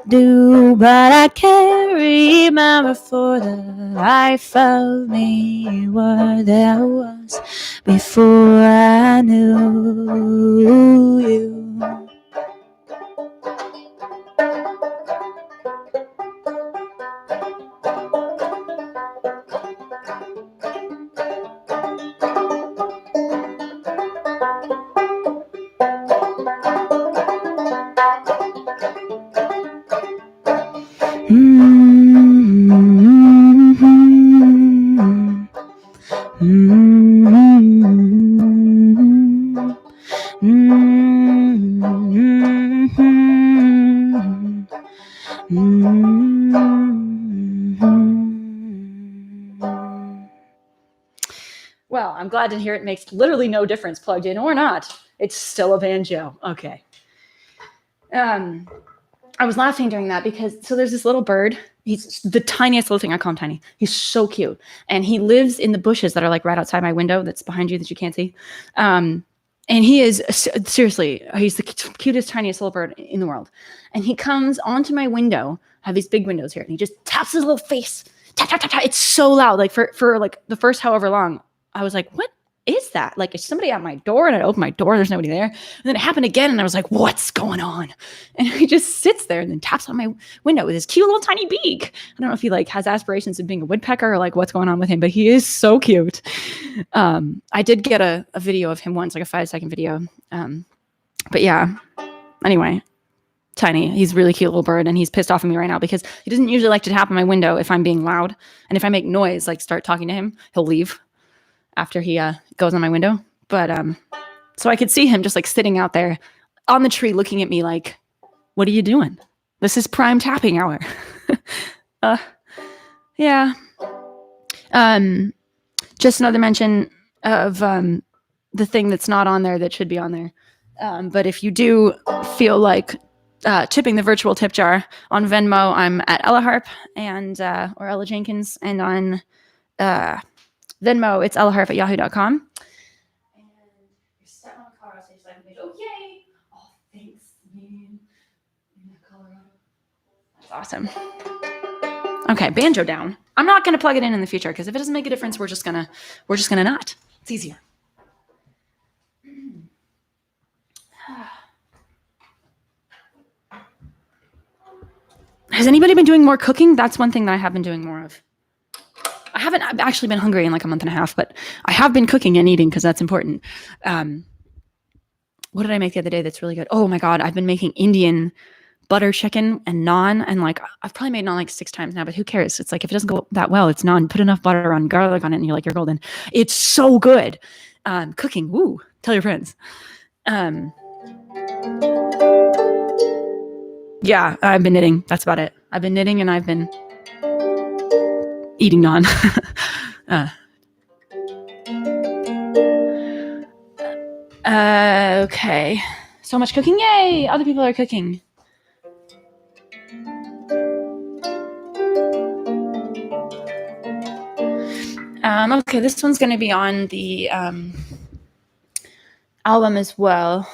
do, but I can't remember for the life of me what that was before I knew you. Well, I'm glad to hear it makes literally no difference plugged in or not. It's still a banjo. Okay. I was laughing during that because so there's this little bird. He's the tiniest little thing. I call him tiny. He's so cute. And he lives in the bushes that are like right outside my window that's behind you that you can't see. And he is seriously, he's the cutest, tiniest little bird in the world. And he comes onto my window. I have these big windows here. And he just taps his little face. Tap, tap, tap, tap. It's so loud. Like for like the first however long, I was like, what is that? Like, is somebody at my door? And I open my door, there's nobody there. And then it happened again, and I was like, what's going on? And he just sits there and then taps on my window with his cute little tiny beak. I don't know if he like has aspirations of being a woodpecker or like what's going on with him, but he is so cute. I did get a video of him once, like a 5-second video. But yeah, anyway, Tiny, he's a really cute little bird, and he's pissed off at me right now because he doesn't usually like to tap on my window if I'm being loud. And if I make noise, like start talking to him, he'll leave after he goes on my window. But so I could see him just like sitting out there on the tree looking at me like, what are you doing? This is prime tapping hour. Yeah. Just another mention of the thing that's not on there that should be on there. But if you do feel like tipping the virtual tip jar on Venmo, I'm at EllaHarp and or Ella Jenkins, and on Venmo it's EllaHarp at yahoo.com. And you're stuck on Colorado State Cycle. Oh yay! Oh thanks, man. Colorado. That's awesome. Okay, banjo down. I'm not gonna plug it in the future because if it doesn't make a difference, we're just gonna not. It's easier. Has anybody been doing more cooking? That's one thing that I have been doing more of. I've actually been hungry in like a month and a half, but I have been cooking and eating because that's important. What did I make the other day that's really good? Oh my God, I've been making Indian butter chicken and naan, and like I've probably made naan like 6 times now, but who cares? It's like if it doesn't go that well, it's naan. Put enough butter on, garlic on it, and you're golden. It's so good. Cooking, woo! Tell your friends. Yeah, I've been knitting. That's about it. I've been knitting and I've been eating naan. Okay. So much cooking. Yay! Other people are cooking. Okay, this one's going to be on the album as well.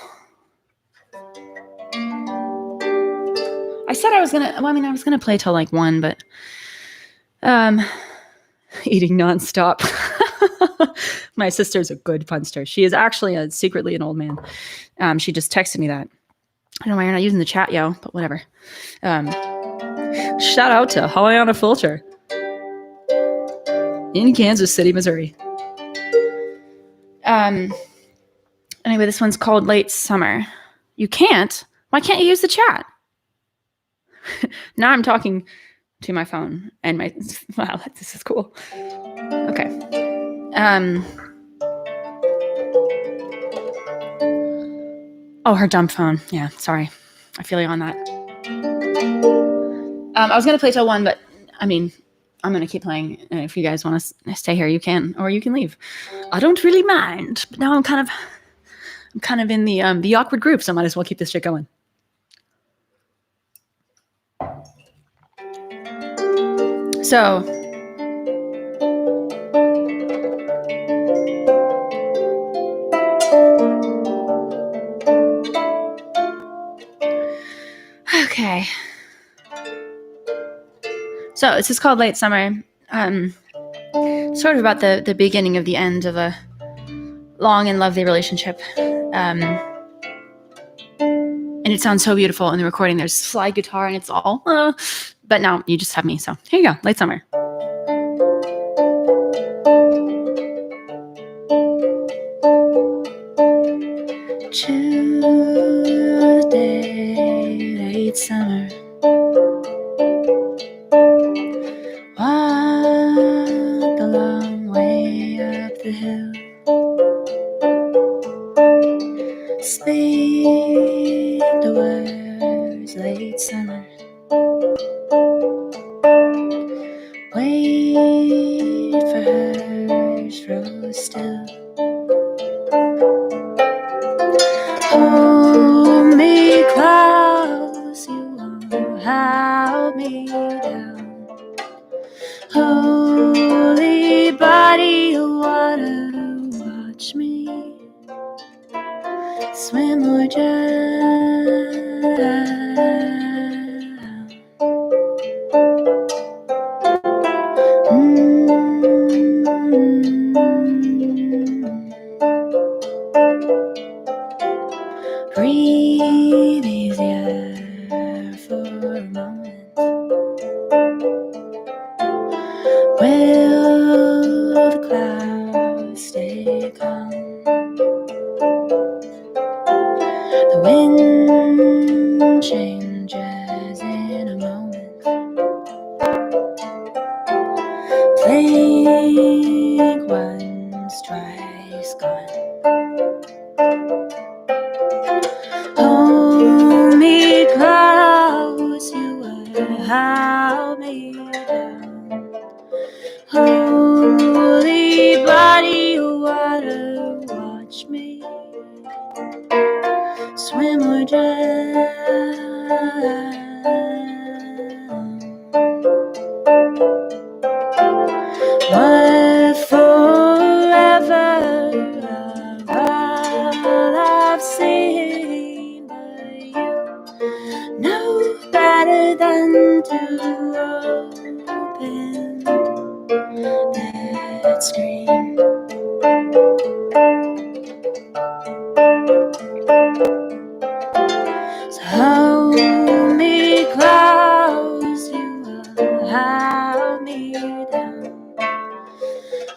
I said I was going to, well, I mean, I was going to play till like 1, but eating nonstop. My sister's a good punster. She is actually secretly an old man. She just texted me that. I don't know why you're not using the chat, yo, but whatever. Shout out to Hawaii Filter in Kansas City, Missouri. Anyway, this one's called Late Summer. You can't? Why can't you use the chat? Now I'm talking to my phone and my, wow, this is cool. Okay. Oh, her dumb phone. Yeah, sorry. I feel you on that. I was going to play till 1, but I mean, I'm going to keep playing. And if you guys want to stay here, you can, or you can leave. I don't really mind. But now I'm kind of in the awkward group, so I might as well keep this shit going. So, okay. So this is called Late Summer. Sort of about the beginning of the end of a long and lovely relationship. And it sounds so beautiful in the recording. There's slide guitar and it's all, but now you just have me. So here you go, Late Summer. Tuesday, late summer. Walk a long way up the hill. Speak the words, late summer. Wait for hers, froze still. Hold me close, you won't hold me down. Holy body of water, watch me swim or drown. Breathe easier for a moment. Will the clouds stay calm? The wind changes in a moment. Blink once, twice gone. Hold me close, you swim or drown. What forever of all I've seen, but you know better than to open that screen. So hold me close, you will hold me down.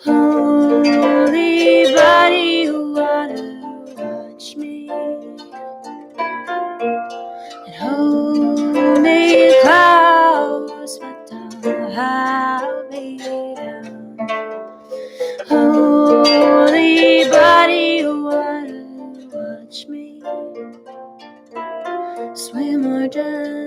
Holy body, you wanna watch me, and hold me close, but don't hold me down. Holy body, you wanna watch me swim or drown.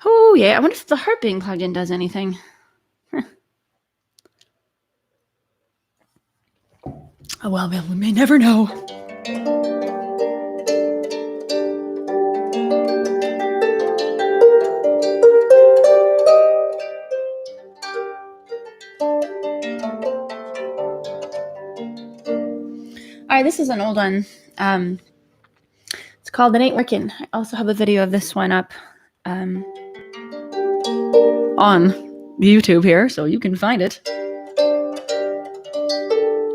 Oh yeah, I wonder if the harp being plugged in does anything. Oh well, we may never know. All right, this is an old one. It's called It Ain't Working. I also have a video of this one up on YouTube here, so you can find it.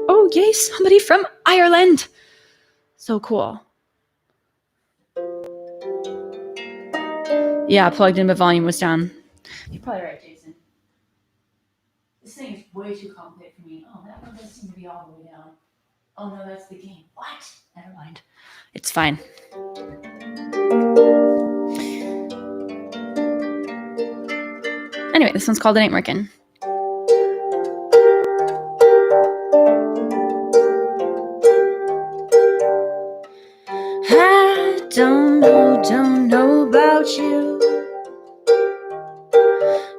Oh, yay, somebody from Ireland. So cool. Yeah, plugged in, but volume was down. You're probably right, Jason. This thing is way too complicated for me. Oh, that one does seem to be all the way down. Oh no, that's the game. What? Never mind. It's fine. Anyway, this one's called It Ain't Working. I don't know about you.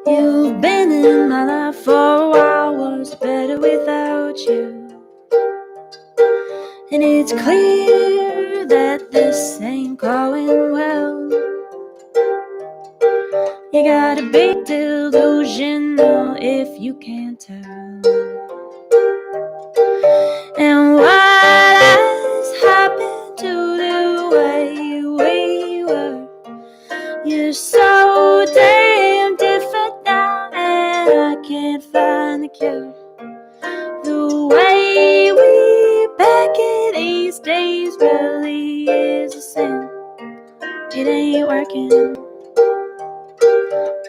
You've been in my life for a while. Was better without you. And it's clear that this ain't going well. You gotta be delusional if you can't tell. And what has happened to the way we were? You're so damn different now, and I can't find the cure. The way we back in these days really is a sin. It ain't working.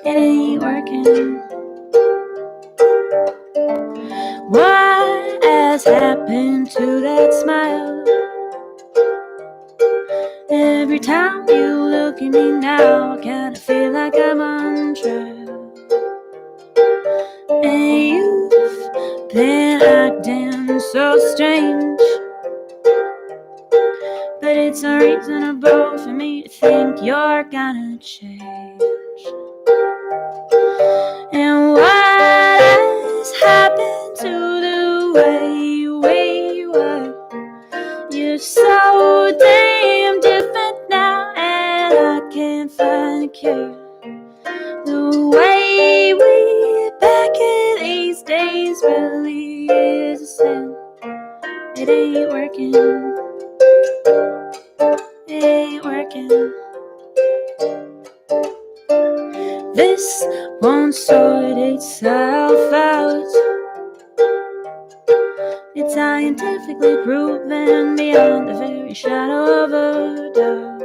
It ain't working. What has happened to that smile? Every time you look at me now, I kinda feel like I'm on trial. And you've been acting so strange, but it's unreasonable for me to think you're gonna change. And what has happened to the way we were? You're so damn different now, and I can't find a cure. The way we back in these days really is a sin. It ain't working. It ain't working. This won't sort itself out. It's scientifically proven beyond the very shadow of a doubt.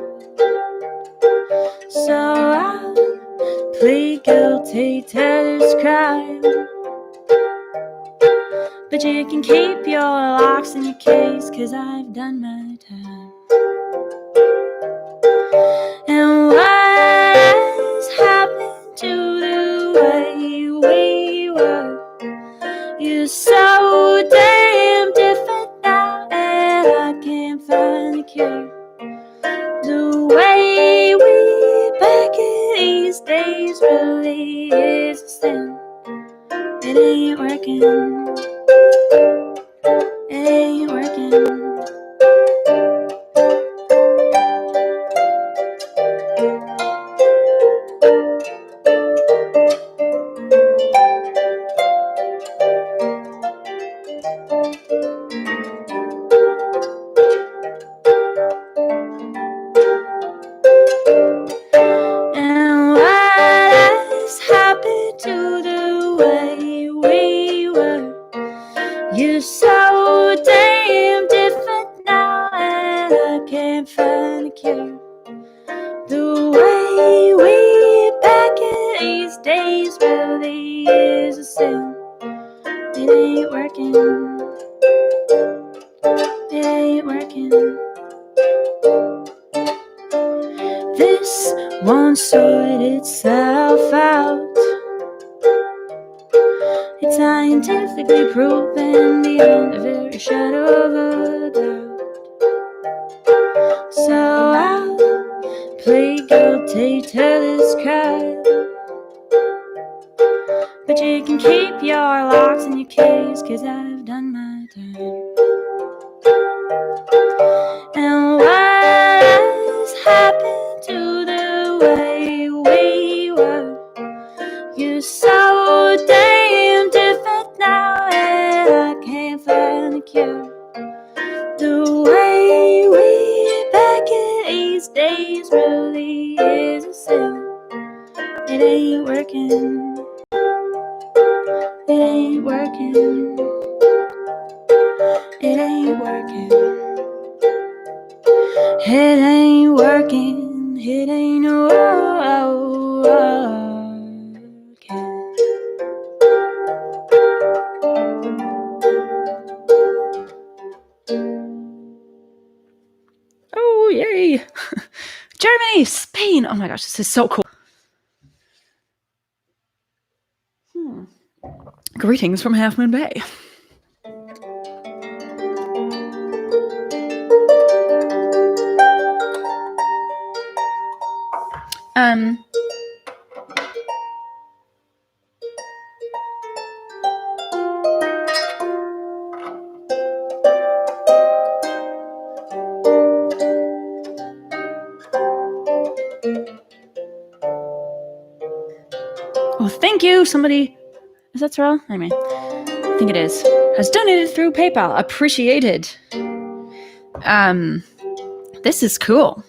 So I'll plead guilty to this crime, but you can keep your locks in your case, 'cause I've done my time. And why find a cure. The way we back it these days really is a sin. It ain't working. It ain't working. And what has happened to the way we were? You're so damn different now, and I can't find a cure. The way we back it these days really is a sin. It ain't working. It ain't working. This won't sort itself out. It's scientifically proven beyond a very shadow of a doubt. So I'll play guilty to this crime, but you can keep your locks in your case, 'cause I've done my time. And what has happened to the way we were? You're so damn different now, and I can't find a cure. The way we back it these days really is a sin. It ain't working. It ain't working. It ain't working. It ain't working. It ain't working. Oh, yay. Germany, Spain. Oh my gosh, this is so cool. Greetings from Half Moon Bay. Oh, thank you. Somebody, is that Sorrel? Anyway, I think it is. Has donated through PayPal. Appreciated. This is cool.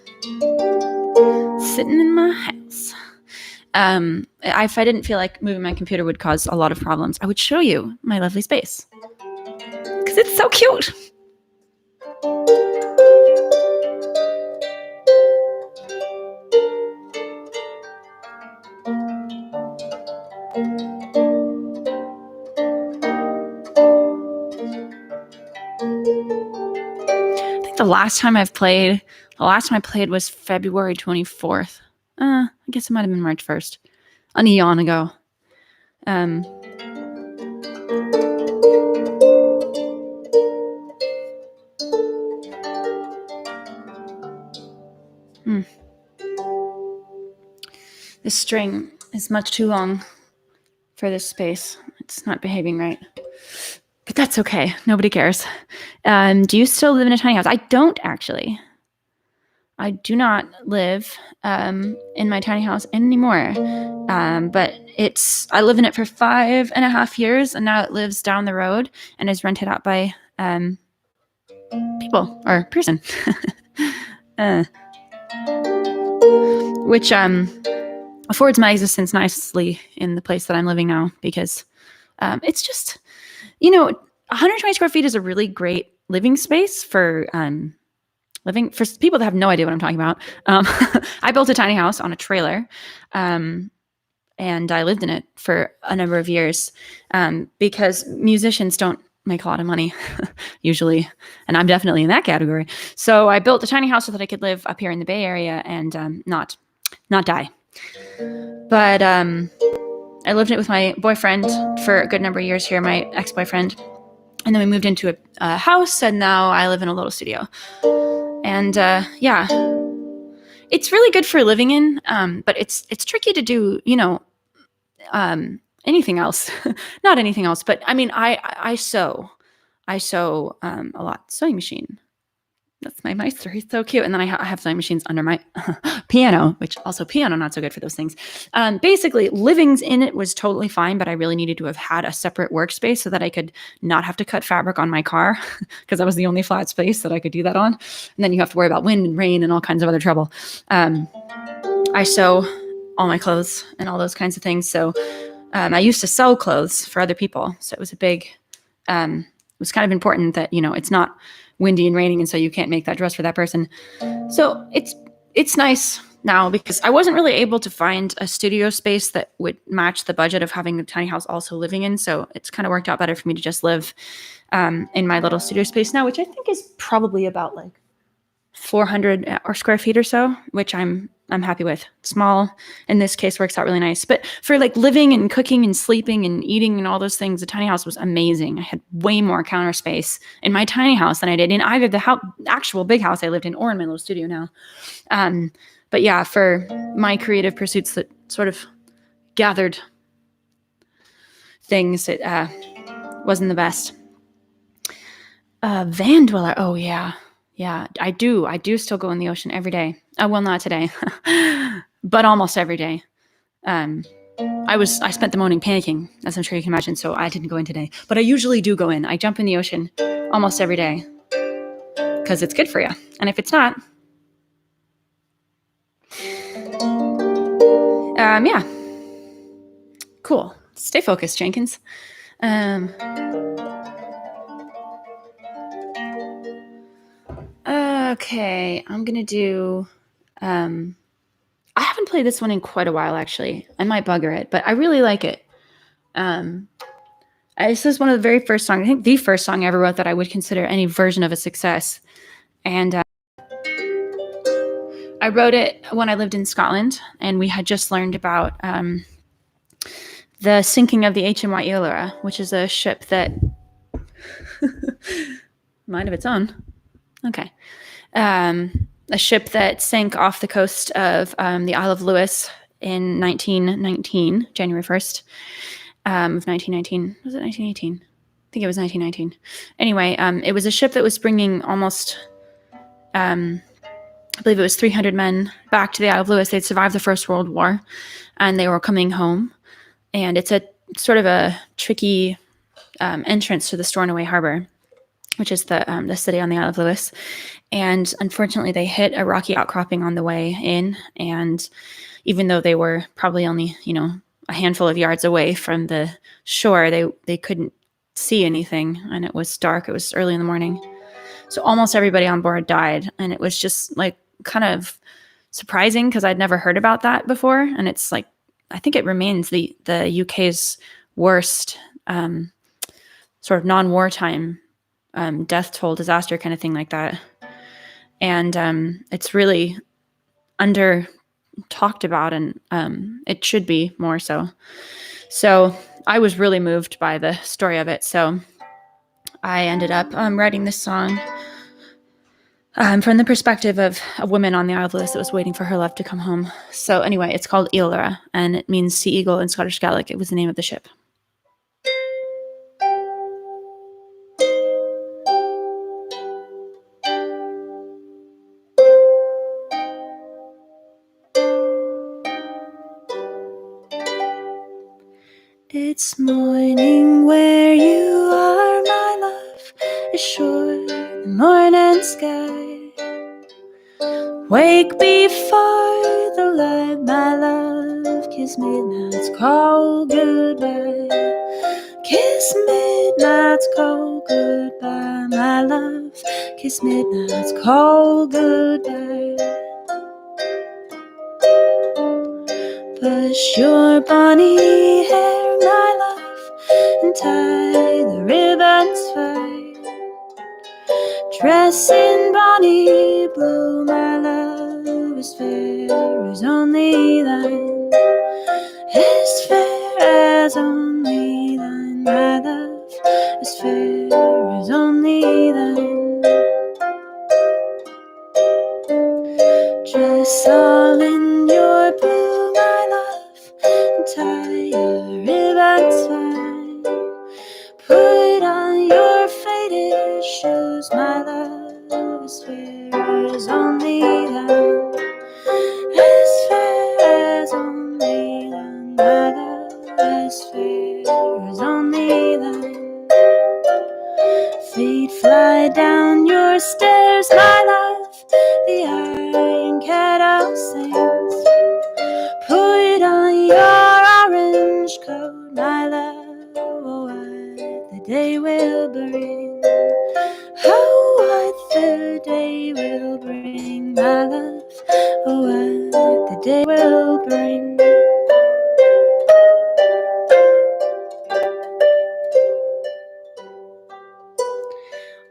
Sitting in my house. If I didn't feel like moving my computer would cause a lot of problems, I would show you my lovely space. Because it's so cute. I think the last time I played was February 24th. I guess it might have been March 1st. An eon ago. This string is much too long for this space. It's not behaving right. But that's okay. Nobody cares. Do you still live in a tiny house? I don't actually. I do not live in my tiny house anymore. But I live in it for 5.5 years, and now it lives down the road and is rented out by people or person. Which affords my existence nicely in the place that I'm living now, because it's just, 120 square feet is a really great living space for for people that have no idea what I'm talking about. I built a tiny house on a trailer, and I lived in it for a number of years because musicians don't make a lot of money usually, and I'm definitely in that category. So I built a tiny house so that I could live up here in the Bay Area and not die. But I lived in it with my boyfriend for a good number of years here, my ex-boyfriend. And then we moved into a house, and now I live in a little studio. And yeah, it's really good for living in, but it's tricky to do, anything else. Not anything else, but I mean, I sew. I sew a lot. Sewing machine. That's my Meister. He's so cute. And then I have sewing machines under my piano, which also piano, not so good for those things. Basically, living in it was totally fine, but I really needed to have had a separate workspace so that I could not have to cut fabric on my car because that was the only flat space that I could do that on. And then you have to worry about wind and rain and all kinds of other trouble. I sew all my clothes and all those kinds of things. So I used to sell clothes for other people. So it was it was kind of important that, it's not windy and raining, and so you can't make that dress for that person. So it's nice now because I wasn't really able to find a studio space that would match the budget of having a tiny house also living in. So it's kind of worked out better for me to just live in my little studio space now, which I think is probably about like 400 or square feet or so, which I'm happy with. Small in this case works out really nice. But for like living and cooking and sleeping and eating and all those things, the tiny house was amazing. I had way more counter space in my tiny house than I did in either the actual big house I lived in or in my little studio now. But yeah, for my creative pursuits that sort of gathered things, it wasn't the best. Van dweller. Oh yeah. Yeah, I do still go in the ocean every day. Well, not today, but almost every day. I spent the morning panicking, as I'm sure you can imagine, so I didn't go in today. But I usually do go in. I jump in the ocean almost every day because it's good for you. And if it's not, yeah. Cool. Stay focused, Jenkins. Okay, I'm gonna do. I haven't played this one in quite a while, actually. I might bugger it, but I really like it. This is one of the very first songs. I think the first song I ever wrote that I would consider any version of a success. And I wrote it when I lived in Scotland, and we had just learned about the sinking of the HMY Eellora, which is a ship that mind of its own. Okay. A ship that sank off the coast of the Isle of Lewis in 1919, January 1st of 1919. Was it 1918? I think it was 1919. Anyway, it was a ship that was bringing almost, I believe it was 300 men back to the Isle of Lewis. They'd survived the First World War, and they were coming home. And it's a sort of a tricky entrance to the Stornoway Harbor, which is the city on the Isle of Lewis. And unfortunately, they hit a rocky outcropping on the way in. And even though they were probably only, a handful of yards away from the shore, they couldn't see anything. And it was dark. It was early in the morning. So almost everybody on board died. And it was just like kind of surprising because I'd never heard about that before. And it's like, I think it remains the UK's worst sort of non-wartime death toll disaster kind of thing like that. And it's really under talked about, and it should be more so. So I was really moved by the story of it. So I ended up writing this song from the perspective of a woman on the Isle of Lewis that was waiting for her love to come home. So anyway, it's called Eellora, and it means sea eagle in Scottish Gaelic. It was the name of the ship. It's morning where you are, my love, ashore the morning sky. Wake before the light, my love, kiss midnight's call goodbye. Kiss midnight's call goodbye, my love, kiss midnight's call goodbye. Brush your bonny hair, my love, and tie the ribbons fine. Dress in bonny blue, my love, as fair as only thine. As fair as only thine, my love, as fair as only thine. kiss all in your blue, my love, and tie a ribbon fine. Put on your faded shoes, my love, as fair as only thou, as fair as only thou, my love, as fair as only thou. Feet fly down your stairs, my love, the iron kettle sings. Put on your orange coat, my love, oh, what the day will bring. Oh, what the day will bring, my love, oh, what the day will bring.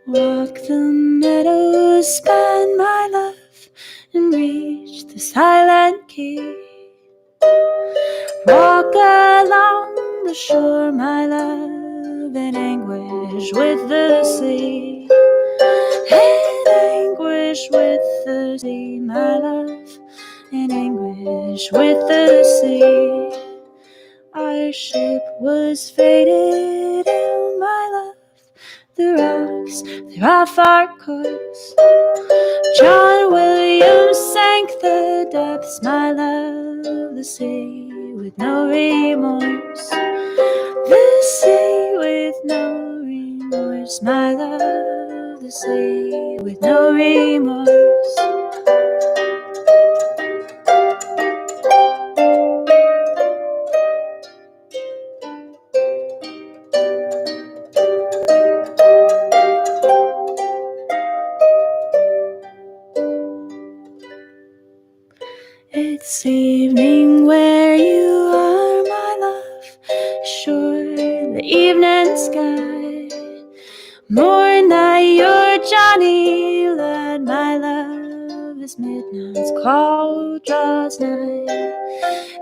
Walk the meadows, span, my love, and reach the silent key. Walk along the shore, my love, in anguish with the sea. In anguish with the sea, my love, in anguish with the sea. Our ship was fated ill, my love. The rocks threw off our course. John Williams sank the depths, my love, the sea with no remorse. The sea with no remorse, my love, the sea with no remorse. It's evening where you are, my love, sure the evening sky. Mourn that your Johnny lad, my love, as midnight's call draws nigh.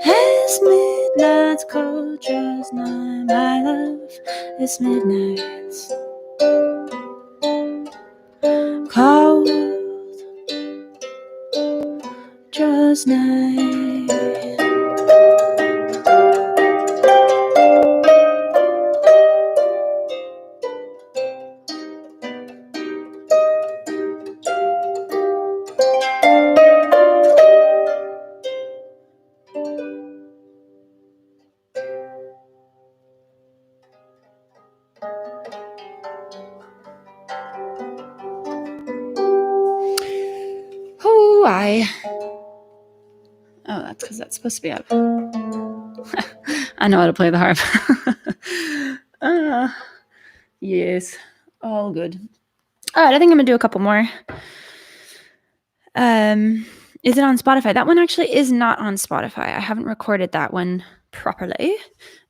As midnight's call draws nigh, my love, as midnight's call draws nigh. Oh, that's because that's supposed to be up. I know how to play the harp. Yes, all good. All right, I think I'm gonna do a couple more. Is it on Spotify? That one actually is not on Spotify. I haven't recorded that one properly,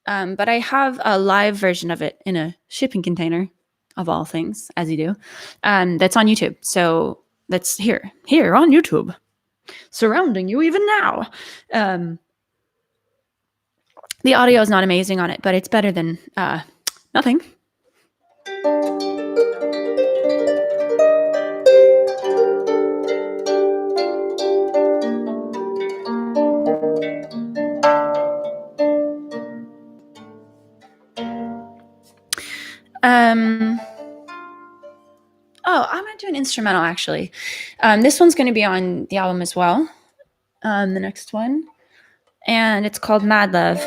but I have a live version of it in a shipping container, of all things, as you do. That's on YouTube. So that's here on YouTube, surrounding you even now. The audio is not amazing on it, but it's better than nothing. I'm going to do an instrumental, actually. This one's going to be on the album as well, the next one. And it's called Mad Love.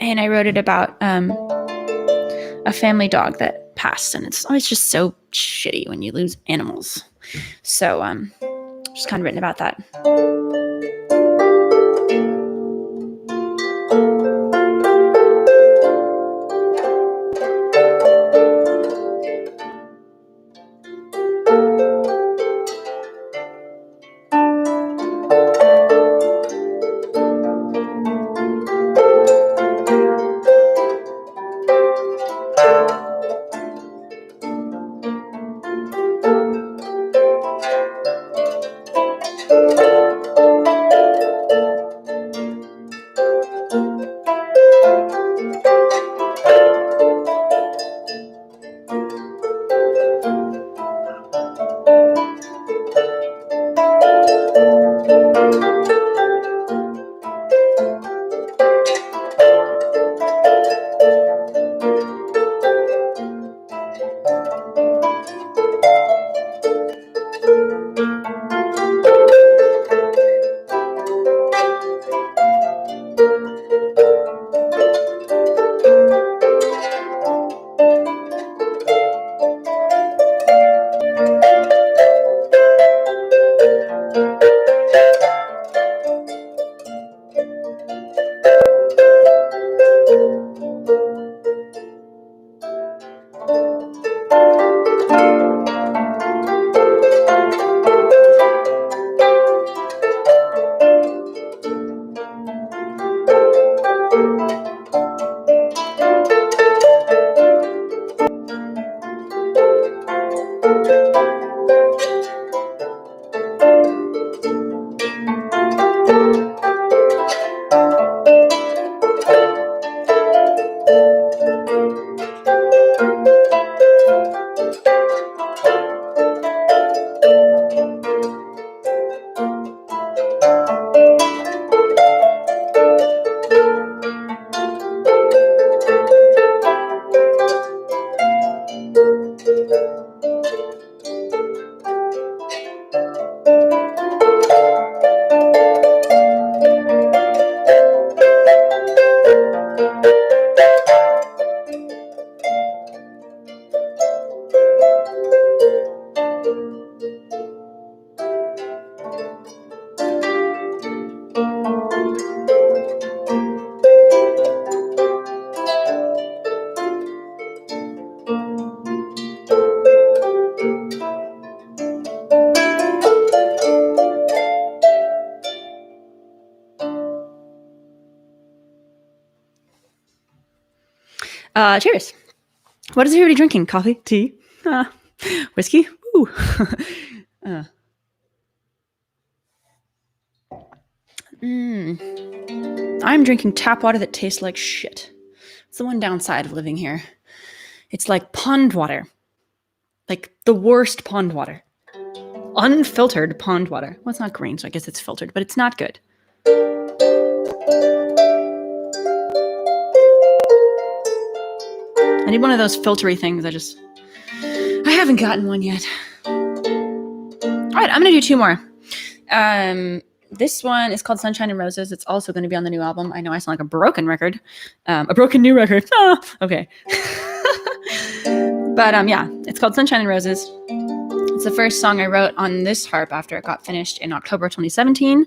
And I wrote it about a family dog that passed. And it's always just so shitty when you lose animals. So just kind of written about that. Cheers. What is everybody drinking? Coffee? Tea? Whiskey? Ooh. I'm drinking tap water that tastes like shit. It's the one downside of living here. It's like pond water. Like the worst pond water. Unfiltered pond water. Well, it's not green, so I guess it's filtered, but it's not good. I need one of those filtery things. I haven't gotten one yet. All right, I'm going to do two more. This one is called Sunshine and Roses. It's also going to be on the new album. I know I sound like a broken record. A broken new record. Okay. But yeah, it's called Sunshine and Roses. It's the first song I wrote on this harp after it got finished in October 2017.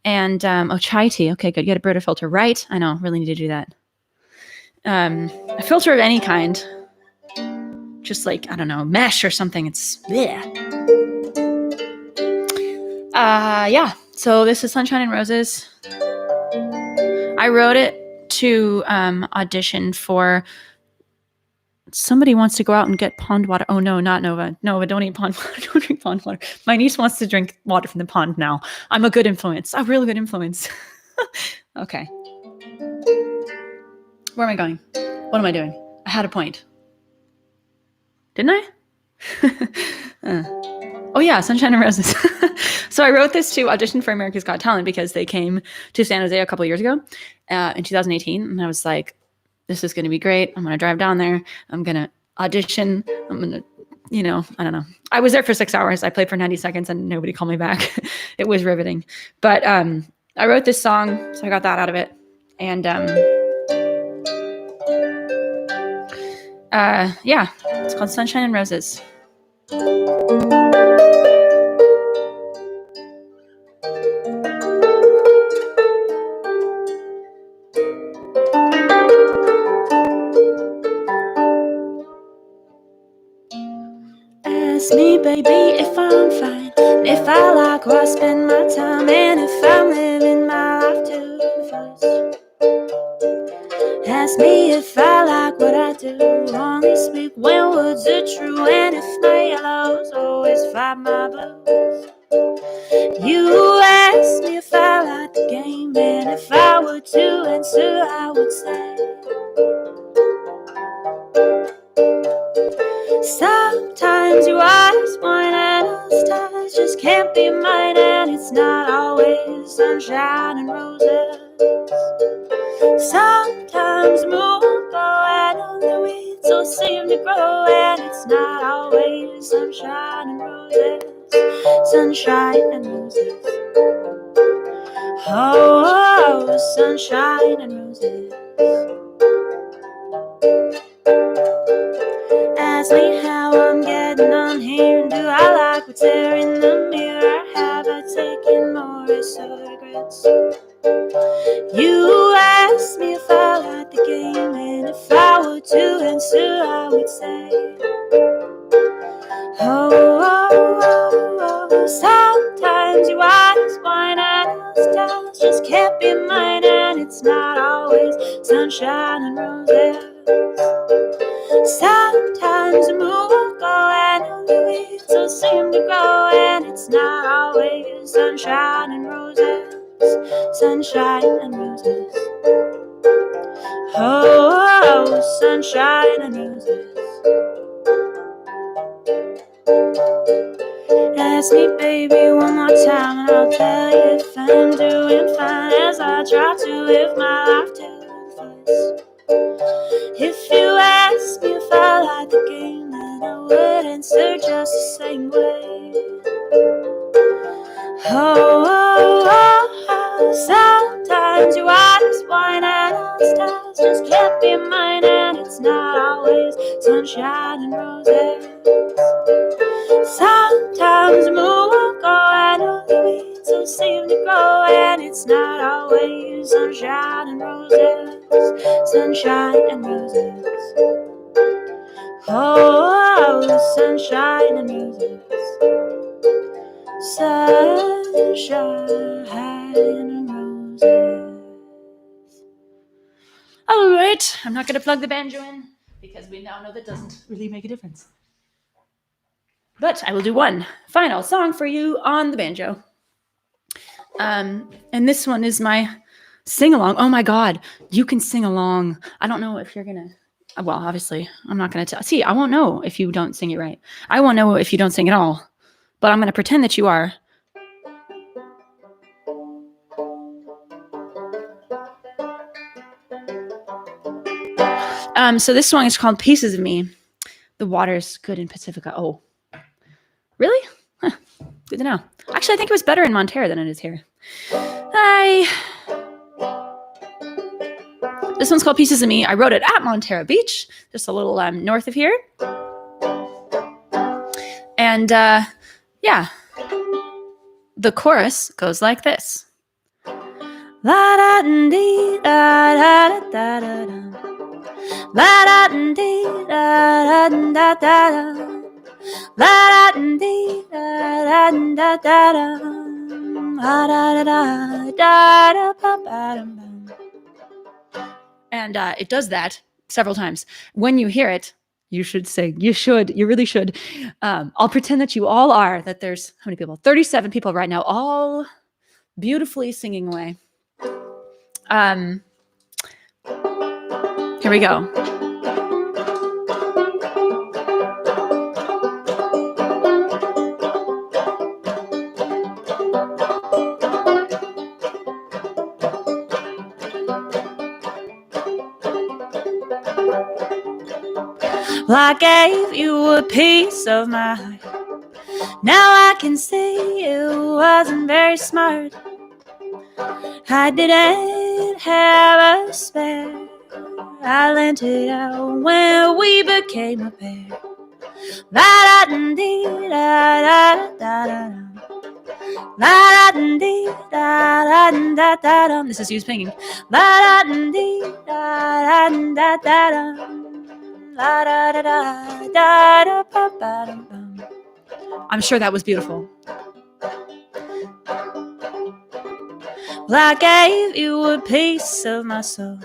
And, chai tea. Okay, good. You got a Brita filter, right? I know, really need to do that. A filter of any kind. Just like, I don't know, mesh or something. It's, yeah. Yeah. So this is Sunshine and Roses. I wrote it to audition for somebody wants to go out and get pond water. Oh no, not Nova. Nova, don't eat pond water. Don't drink pond water. My niece wants to drink water from the pond now. I'm a good influence. A really good influence. Okay. Where am I going? What am I doing? I had a point. Didn't I? Oh yeah, Sunshine and Roses. So I wrote this to audition for America's Got Talent because they came to San Jose a couple of years ago in 2018. And I was like, this is going to be great. I'm going to drive down there. I'm going to audition. I'm going to, I don't know. I was there for 6 hours. I played for 90 seconds and nobody called me back. It was riveting. But I wrote this song, so I got that out of it. And yeah, it's called Sunshine and Roses. Ask me, baby, if I'm fine, and if I like where I spend my time, and if I'm living my life to the fullest. Ask me if I like what I do, only speak when words are true, and if my yellows always fight my blues. You ask me if I like the game, and if I were to answer, I would say sometimes your eyes point at us, stars just can't can't be mine, and it's not always sunshine and roses. Sometimes moon go and all the weeds will seem to grow, and it's not always sunshine and roses. Sunshine and roses. Oh, sunshine and roses. Ask me how I'm getting on here, and do I like what's there in the mirror? Have I taken more risks or regrets? You asked me if I liked the game, and if I were to answer, I would say, oh, sometimes your eyes wine and those stars just can't be mine, and it's not always sunshine and roses. Sometimes the moon will go and all the weeds will seem to grow, and it's not always sunshine and roses. Sunshine and roses. Oh, sunshine and roses. Ask me, baby, one more time, and I'll tell you if I'm doing fine as I try to live my life to the fullest. If you ask me if I like the game, then I would answer just the same way. Oh, sometimes your eyes wine and all stars just can't be mine, and it's not always sunshine and roses. Sometimes the moon will go and all the weeds will seem to grow, and it's not always sunshine and roses. Sunshine and roses. Oh, sunshine and roses. Sunshine and roses. All right, I'm not going to plug the banjo in because we now know that doesn't really make a difference. But I will do one final song for you on the banjo. And this one is my sing-along. Oh my God, you can sing along. I don't know if you're going to, well, obviously, I'm not going to tell. See, I won't know if you don't sing it right. I won't know if you don't sing at all. But I'm going to pretend that you are. So this song is called Pieces of Me. The water's good in Pacifica. Oh, really? Huh. Good to know. Actually, I think it was better in Montero than it is here. This one's called Pieces of Me. I wrote it at Montero Beach, just a little north of here. And yeah, the chorus goes like this. La da dee da da da da da. La da dee da da da da da. La da dee da da da da. La da da da da da da. And it does that several times. When you hear it, you should sing. You really should. I'll pretend that you all are, that there's how many people? 37 people right now, all beautifully singing away. Here we go. Well, I gave you a piece of my heart. Now I can see it wasn't very smart. I didn't have a spare. I lent it out when we became a pair. La da dee da da da da. La da dee da da da da. This is you singing. La da dee da da da da. La da da da da da ba ba ba. I'm sure that was beautiful. Well, I gave you a piece of my soul.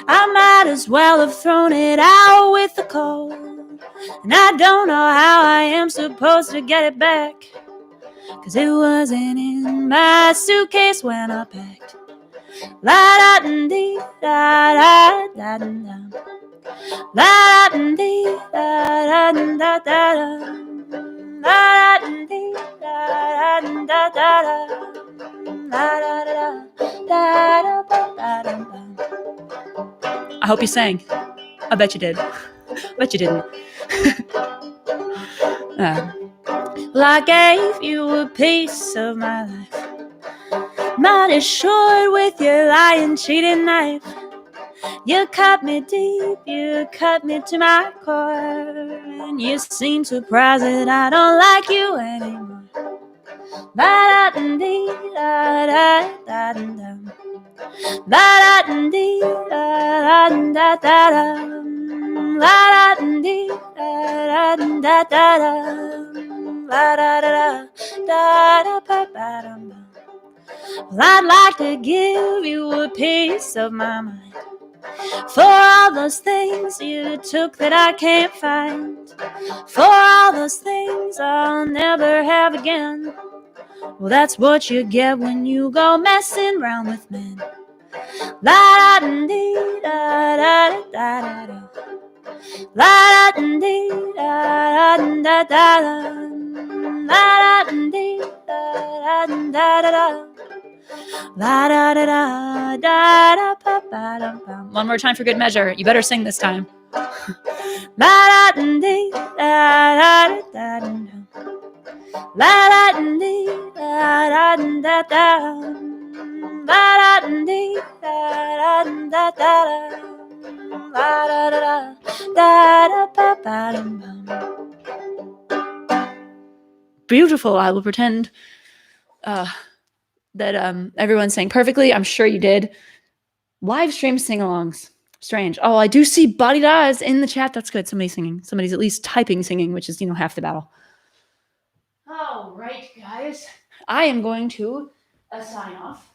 I might as well have thrown it out with the cold. And I don't know how I am supposed to get it back, 'cause it wasn't in my suitcase when I packed. La da dee da da da da. La da dee da da da da. I hope you sang. I bet you did. Bet you didn't. Well, I gave you a piece of my life. Mighty short with your lying, cheating knife. You cut me deep, you cut me to my core, and you seem surprised that I don't like you anymore. Ba-da-dee, da-da-da-da-dum. Ba-da-dee, da-da-da-da-dum. La-da-dee, da-da-da-da-dum. La-da-da-da-da-da-ba-ba-dum. Well, I'd like to give you a piece of my mind for all those things you took that I can't find, for all those things I'll never have again. Well, that's what you get when you go messing around with men. La-da-dee, da-da-da-da-da. La-da-dee, da-da-da-da-da. La-da-dee, da-da-da-da-da. La da da da da da pa pa da pa. One more time for good measure. You better sing this time. La da dee da da da da. La da dee da da da da. La da dee da da da da. La da da da da pa pa da. Beautiful. I will pretend that everyone's saying perfectly. I'm sure you did. Live stream sing-alongs. Strange. Oh, I do see Body Daz in the chat. That's good. Somebody's singing. Somebody's at least typing singing, which is, half the battle. All right, guys. I am going to sign off.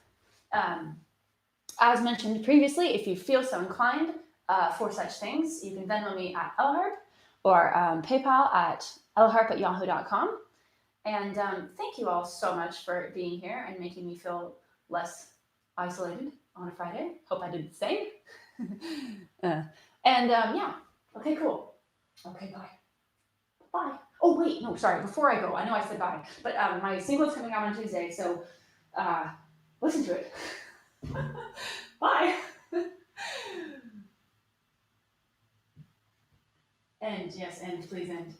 As mentioned previously, if you feel so inclined for such things, you can Venmo me at EllaHarp or PayPal at ellaharp@yahoo.com. And thank you all so much for being here and making me feel less isolated on a Friday. Hope I did the same. Yeah. Okay, cool. Okay, bye. Bye. Oh, wait. No, sorry. Before I go, I know I said bye, but my single is coming out on Tuesday, so listen to it. Bye. End. Yes, end. Please end.